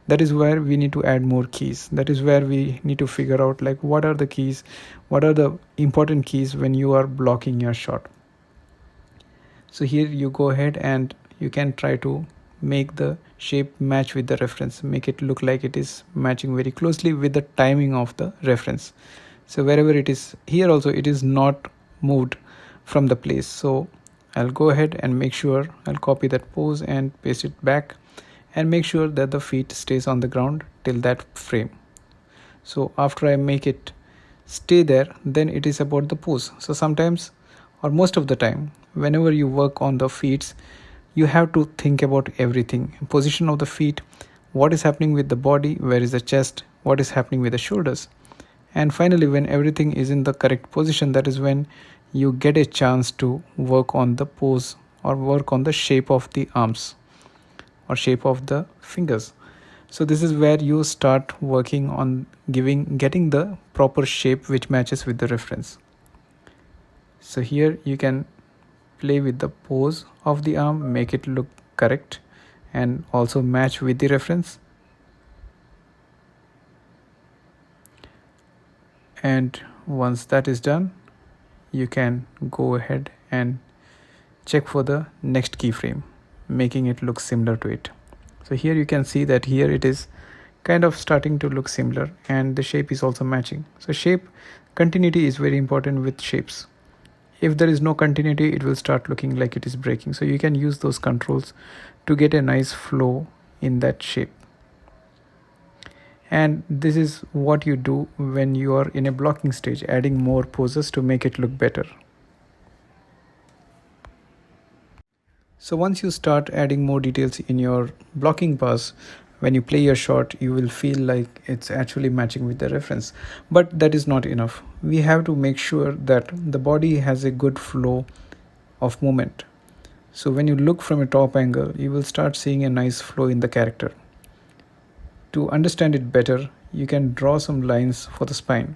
That is where we need to add more keys. That is where we need to figure out like what are the keys, what are the important keys when you are blocking your shot. So here you go ahead and you can try to make the shape match with the reference, make it look like it is matching very closely with the timing of the reference. So wherever it is, here also it is not moved from the place, so I'll go ahead and make sure I'll copy that pose and paste it back and make sure that the feet stays on the ground till that frame. So after I make it stay there, then it is about the pose. So sometimes, or most of the time, whenever you work on the feet, you have to think about everything: position of the feet, what is happening with the body, where is the chest, what is happening with the shoulders. And finally, when everything is in the correct position, that is when you get a chance to work on the pose or work on the shape of the arms or shape of the fingers. So this is where you start working on getting the proper shape which matches with the reference. So here you can play with the pose of the arm, make it look correct and also match with the reference. And once that is done, you can go ahead and check for the next keyframe, making it look similar to it. So here you can see that here it is kind of starting to look similar and the shape is also matching. So shape continuity is very important with shapes. If there is no continuity, it will start looking like it is breaking. So you can use those controls to get a nice flow in that shape. And this is what you do when you are in a blocking stage, adding more poses to make it look better. So once you start adding more details in your blocking pass, when you play your shot, you will feel like it's actually matching with the reference. But that is not enough. We have to make sure that the body has a good flow of movement. So when you look from a top angle, you will start seeing a nice flow in the character. To understand it better, you can draw some lines for the spine.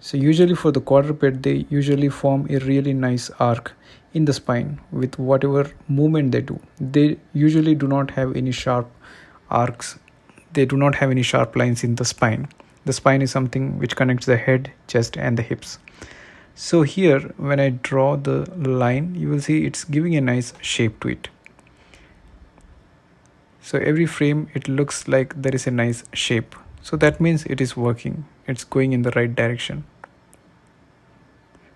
So usually for the quadruped, they usually form a really nice arc in the spine with whatever movement they do. They usually do not have any sharp arcs. They do not have any sharp lines in the spine. The spine is something which connects the head, chest and the hips. So here when I draw the line, you will see it's giving a nice shape to it. So every frame it looks like there is a nice shape. So that means it is working. It's going in the right direction.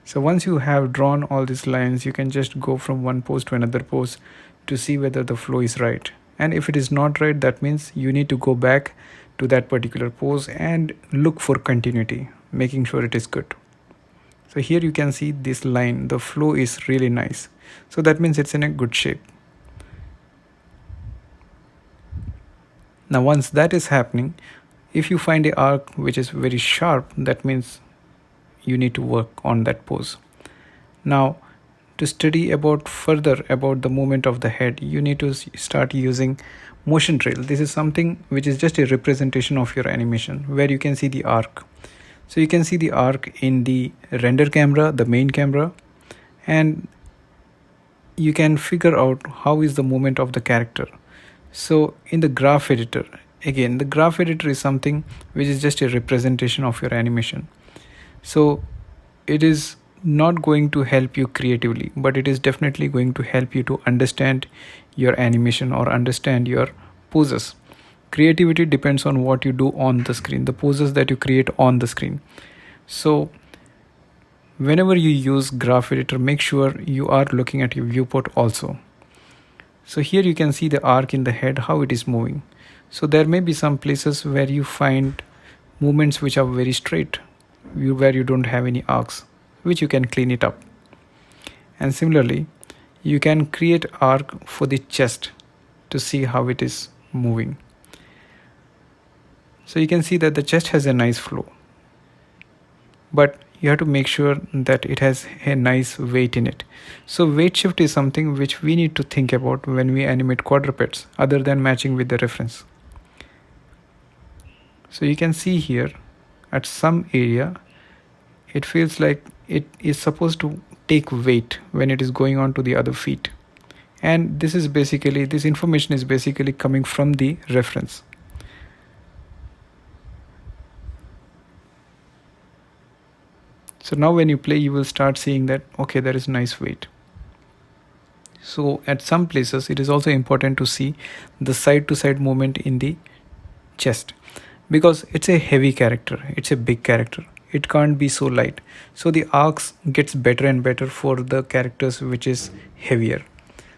So once you have drawn all these lines, you can just go from one pose to another pose to see whether the flow is right. And if it is not right, that means you need to go back to that particular pose and look for continuity, making sure it is good. So here you can see this line, the flow is really nice. So that means it's in a good shape. Now once that is happening, if you find a arc which is very sharp, that means you need to work on that pose. Now to study about further about the movement of the head, you need to start using motion trail. This is something which is just a representation of your animation, where you can see the arc. So you can see the arc in the render camera, the main camera, and you can figure out how is the movement of the character. So in the graph editor, again, the graph editor is something which is just a representation of your animation. So it is not going to help you creatively, but it is definitely going to help you to understand your animation or understand your poses. Creativity depends on what you do on the screen, the poses that you create on the screen. So whenever you use graph editor, make sure you are looking at your viewport also. So here you can see the arc in the head, how it is moving. So there may be some places where you find movements which are very straight, where you don't have any arcs, which you can clean it up. And similarly, you can create arc for the chest to see how it is moving. So you can see that the chest has a nice flow, but you have to make sure that it has a nice weight in it. So weight shift is something which we need to think about when we animate quadrupeds, other than matching with the reference. So you can see here at some area, it feels like it is supposed to take weight when it is going on to the other feet. And this information is basically coming from the reference. So now when you play, you will start seeing that, okay, there is nice weight. So at some places, it is also important to see the side to side movement in the chest, because it's a heavy character, it's a big character. It can't be so light. So the arcs gets better and better for the characters which is heavier.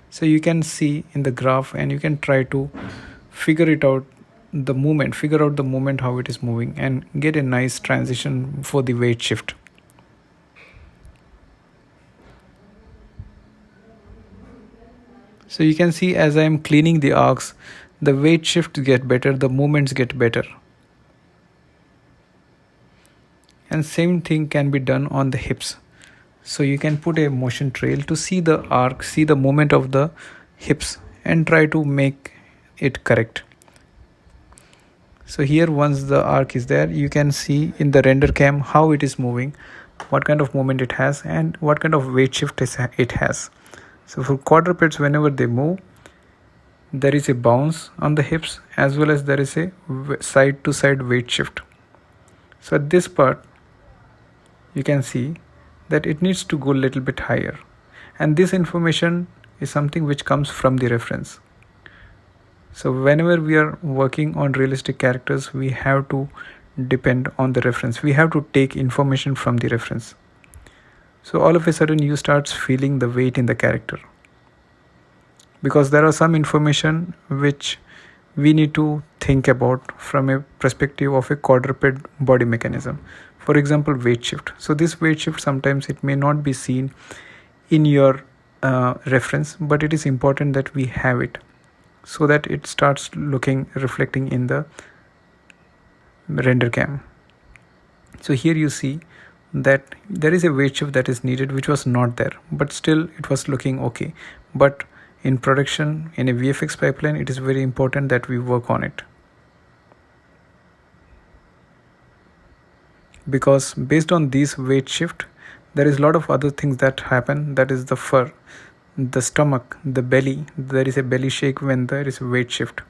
So you can see in the graph and you can try to figure out the movement, how it is moving, and get a nice transition for the weight shift. So you can see as I am cleaning the arcs, the weight shifts get better, the movements get better. And same thing can be done on the hips. So you can put a motion trail to see the arc, see the movement of the hips, and try to make it correct. So here, once the arc is there, you can see in the render cam how it is moving, what kind of movement it has, and what kind of weight shift it has. So for quadrupeds, whenever they move, there is a bounce on the hips, as well as there is a side to side weight shift. So at this part, you can see that it needs to go a little bit higher, and this information is something which comes from the reference. So whenever we are working on realistic characters, we have to depend on the reference. We have to take information from the reference. So all of a sudden you start feeling the weight in the character, because there are some information which we need to think about from a perspective of a quadruped body mechanism. For example, weight shift. So this weight shift, sometimes it may not be seen in your reference, but it is important that we have it, so that it starts reflecting in the render cam. So here you see that there is a weight shift that is needed, which was not there, but still it was looking okay. But in production, in a VFX pipeline, it is very important that we work on it, because based on these weight shift, there is a lot of other things that happen. That is the fur, the stomach, the belly. There is a belly shake when there is a weight shift.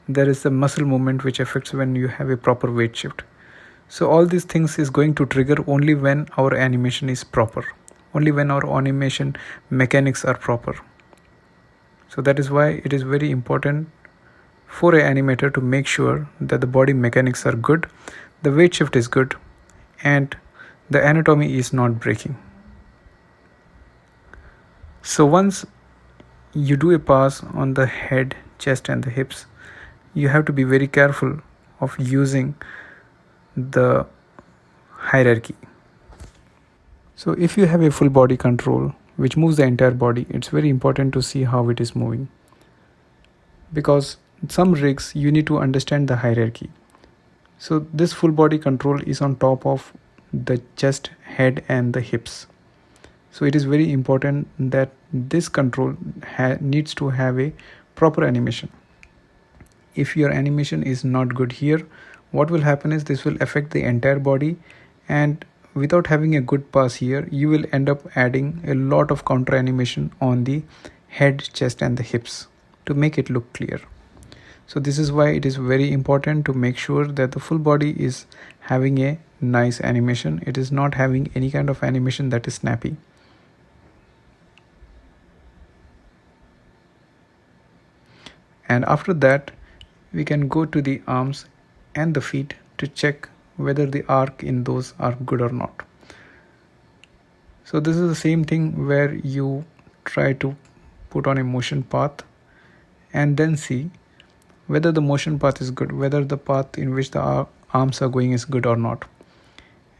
There is the muscle movement which affects when you have a proper weight shift. So all these things is going to trigger only when our animation is proper, only when our animation mechanics are proper. So that is why it is very important for an animator to make sure that the body mechanics are good, the weight shift is good, and the anatomy is not breaking. So once you do a pass on the head chest and the hips, you have to be very careful of using the hierarchy. So if you have a full body control which moves the entire body, it's very important to see how it is moving, because some rigs you need to understand the hierarchy. So this full body control is on top of the chest, head and the hips. So it is very important that this control needs to have a proper animation. If your animation is not good here, what will happen is this will affect the entire body, and without having a good pass here, you will end up adding a lot of counter animation on the head, chest and the hips to make it look clear. So this is why it is very important to make sure that the full body is having a nice animation. It is not having any kind of animation that is snappy. And after that, we can go to the arms and the feet to check whether the arc in those are good or not. So this is the same thing where you try to put on a motion path and then see whether the motion path is good, whether the path in which the arms are going is good or not.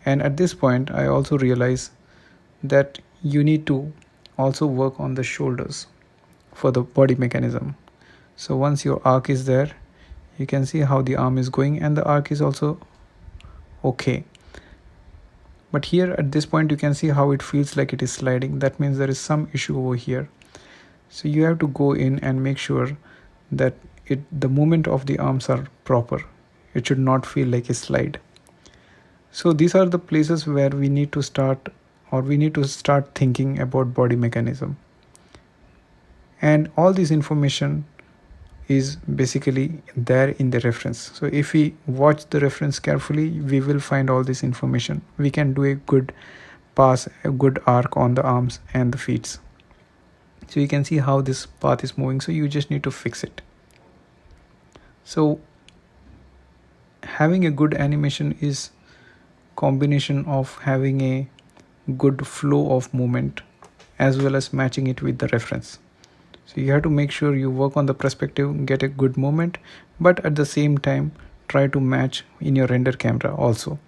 And at this point, I also realize that you need to also work on the shoulders for the body mechanism. So once your arc is there, you can see how the arm is going, and the arc is also okay. But here at this point, you can see how it feels like it is sliding. That means there is some issue over here. So you have to go in and make sure that the movement of the arms are proper. It should not feel like a slide. So these are the places where we need to start thinking about body mechanism. And all this information is basically there in the reference. So if we watch the reference carefully, we will find all this information. We can do a good pass, a good arc on the arms and the feet. So you can see how this path is moving. So you just need to fix it. So having a good animation is combination of having a good flow of movement as well as matching it with the reference. So you have to make sure you work on the perspective, get a good movement, but at the same time try to match in your render camera also.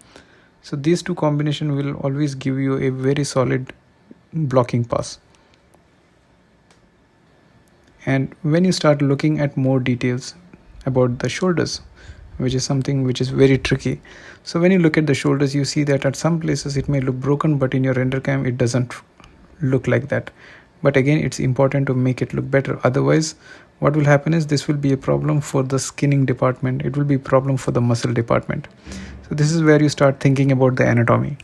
So these two combination will always give you a very solid blocking pass. And when you start looking at more details about the shoulders, which is something which is very tricky. So when you look at the shoulders, you see that at some places it may look broken, but in your render cam it doesn't look like that. But again, it's important to make it look better. Otherwise, what will happen is this will be a problem for the skinning department. It will be a problem for the muscle department. So this is where you start thinking about the anatomy.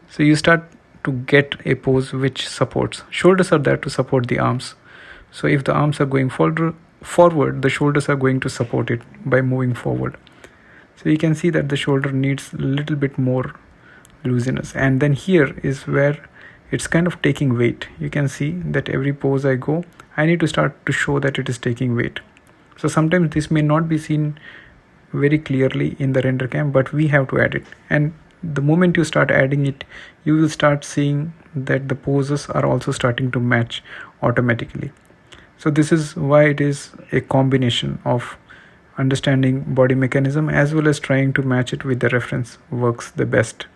So you start to get a pose which supports. Shoulders are there to support the arms. So if the arms are going forward, the shoulders are going to support it by moving forward. So you can see that the shoulder needs a little bit more looseness. And then here is where it's kind of taking weight. You can see that every pose I go, I need to start to show that it is taking weight. So sometimes this may not be seen very clearly in the render cam, but we have to add it. And the moment you start adding it, you will start seeing that the poses are also starting to match automatically. So this is why it is a combination of understanding body mechanism as well as trying to match it with the reference works the best.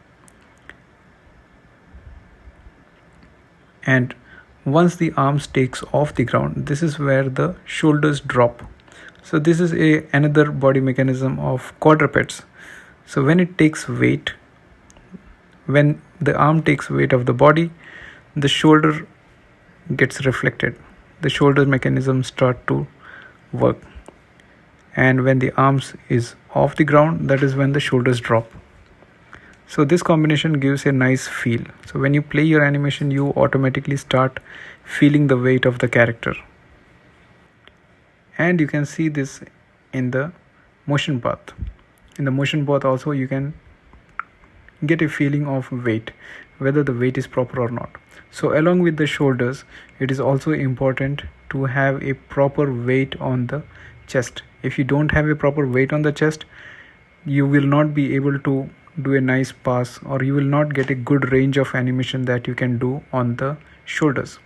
And once the arms takes off the ground, this is where the shoulders drop. So this is another body mechanism of quadrupeds. So when it takes weight, when the arm takes weight of the body, the shoulder gets reflected. The shoulder mechanisms start to work. And when the arms is off the ground, that is when the shoulders drop. So this combination gives a nice feel. So when you play your animation, you automatically start feeling the weight of the character. And you can see this in the motion path. In the motion path also you can get a feeling of weight, whether the weight is proper or not. So along with the shoulders, it is also important to have a proper weight on the chest. If you don't have a proper weight on the chest, you will not be able to do a nice pass, or you will not get a good range of animation that you can do on the shoulders.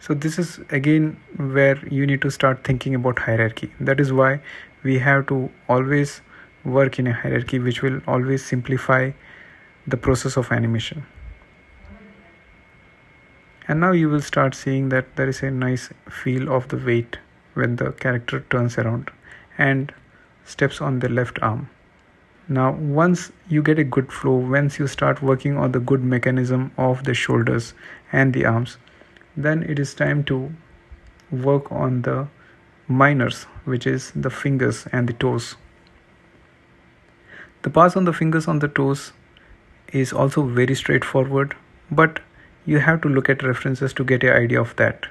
So this is again where you need to start thinking about hierarchy. That is why we have to always work in a hierarchy which will always simplify the process of animation. And now you will start seeing that there is a nice feel of the weight when the character turns around and steps on the left arm. Now once you get a good flow, once you start working on the good mechanism of the shoulders and the arms, then it is time to work on the minors, which is the fingers and the toes. The pass on the fingers on the toes is also very straightforward, but you have to look at references to get an idea of that.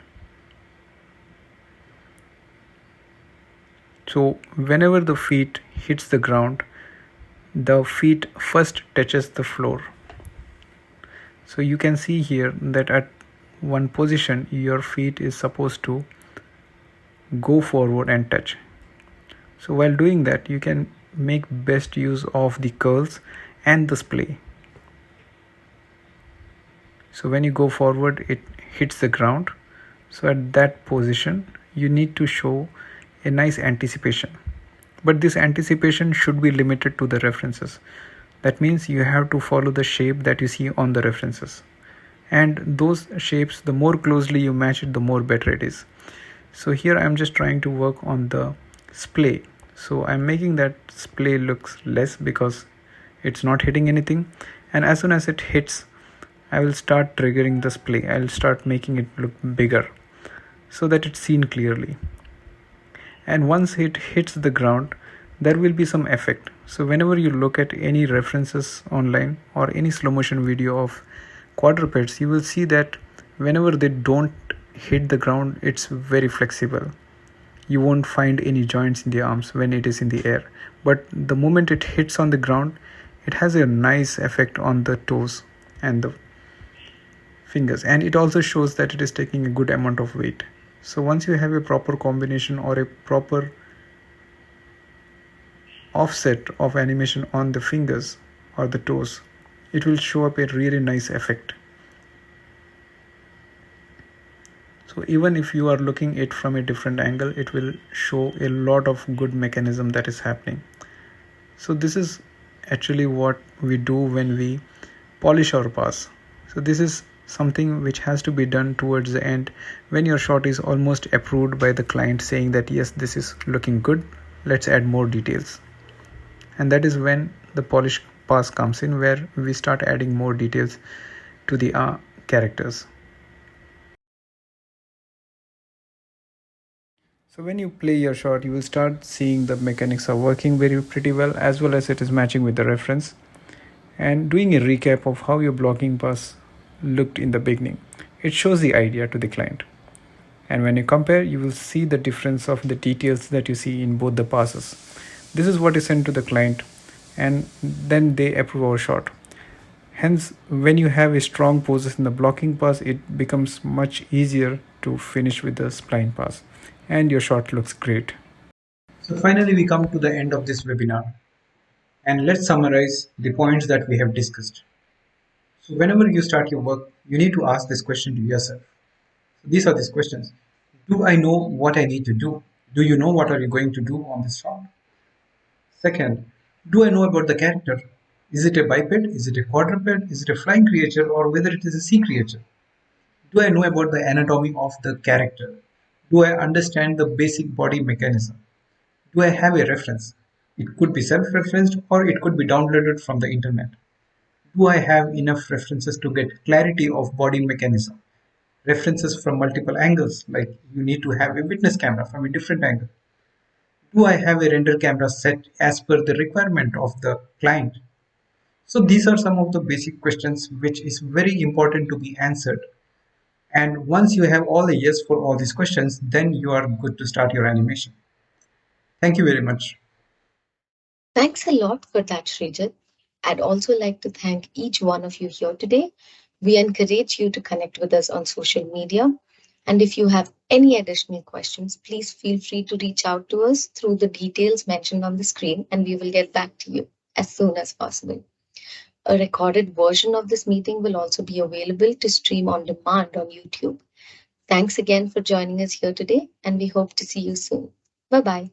So whenever the feet hits the ground, the feet first touches the floor. So you can see here that at one position your feet is supposed to go forward and touch. So while doing that, you can make best use of the curls and the splay. So when you go forward, it hits the ground. So at that position you need to show a nice anticipation, but this anticipation should be limited to the references. That means you have to follow the shape that you see on the references, and those shapes, the more closely you match it, the more better it is. So here I'm just trying to work on the splay. So I'm making that splay looks less because it's not hitting anything, and as soon as it hits, I will start triggering the splay. I'll start making it look bigger so that it's seen clearly. And once it hits the ground, there will be some effect. So whenever you look at any references online or any slow motion video of quadrupeds, you will see that whenever they don't hit the ground, it's very flexible. You won't find any joints in the arms when it is in the air, but the moment it hits on the ground, it has a nice effect on the toes and the fingers, and it also shows that it is taking a good amount of weight. So once you have a proper combination or a proper offset of animation on the fingers or the toes, it will show up a really nice effect. So even if you are looking it from a different angle, it will show a lot of good mechanism that is happening. So this is actually what we do when we polish our pass. So this is something which has to be done towards the end when your shot is almost approved by the client, saying that yes, this is looking good, let's add more details. And that is when the polish pass comes in, where we start adding more details to the characters. So when you play your shot, you will start seeing the mechanics are working very pretty well, as well as it is matching with the reference, and doing a recap of how your blocking pass looked in the beginning. It shows the idea to the client. And when you compare, you will see the difference of the details that you see in both the passes. This is what is sent to the client, and then they approve our shot. Hence, when you have a strong poses in the blocking pass, it becomes much easier to finish with the spline pass, and your shot looks great. So finally, we come to the end of this webinar, and let's summarize the points that we have discussed. So whenever you start your work, you need to ask this question to yourself. So these are these questions. Do I know what I need to do? Do you know what are you going to do on this shot? Second, do I know about the character? Is it a biped? Is it a quadruped? Is it a flying creature, or whether it is a sea creature? Do I know about the anatomy of the character? Do I understand the basic body mechanism? Do I have a reference? It could be self-referenced or it could be downloaded from the internet. Do I have enough references to get clarity of body mechanism? References from multiple angles, like you need to have a witness camera from a different angle. Do I have a render camera set as per the requirement of the client? So these are some of the basic questions which is very important to be answered. And once you have all the yes for all these questions, then you are good to start your animation. Thank you very much. Thanks a lot for that, Sreejit. I'd also like to thank each one of you here today. We encourage you to connect with us on social media. And if you have any additional questions, please feel free to reach out to us through the details mentioned on the screen, and we will get back to you as soon as possible. A recorded version of this meeting will also be available to stream on demand on YouTube. Thanks again for joining us here today, and we hope to see you soon. Bye bye.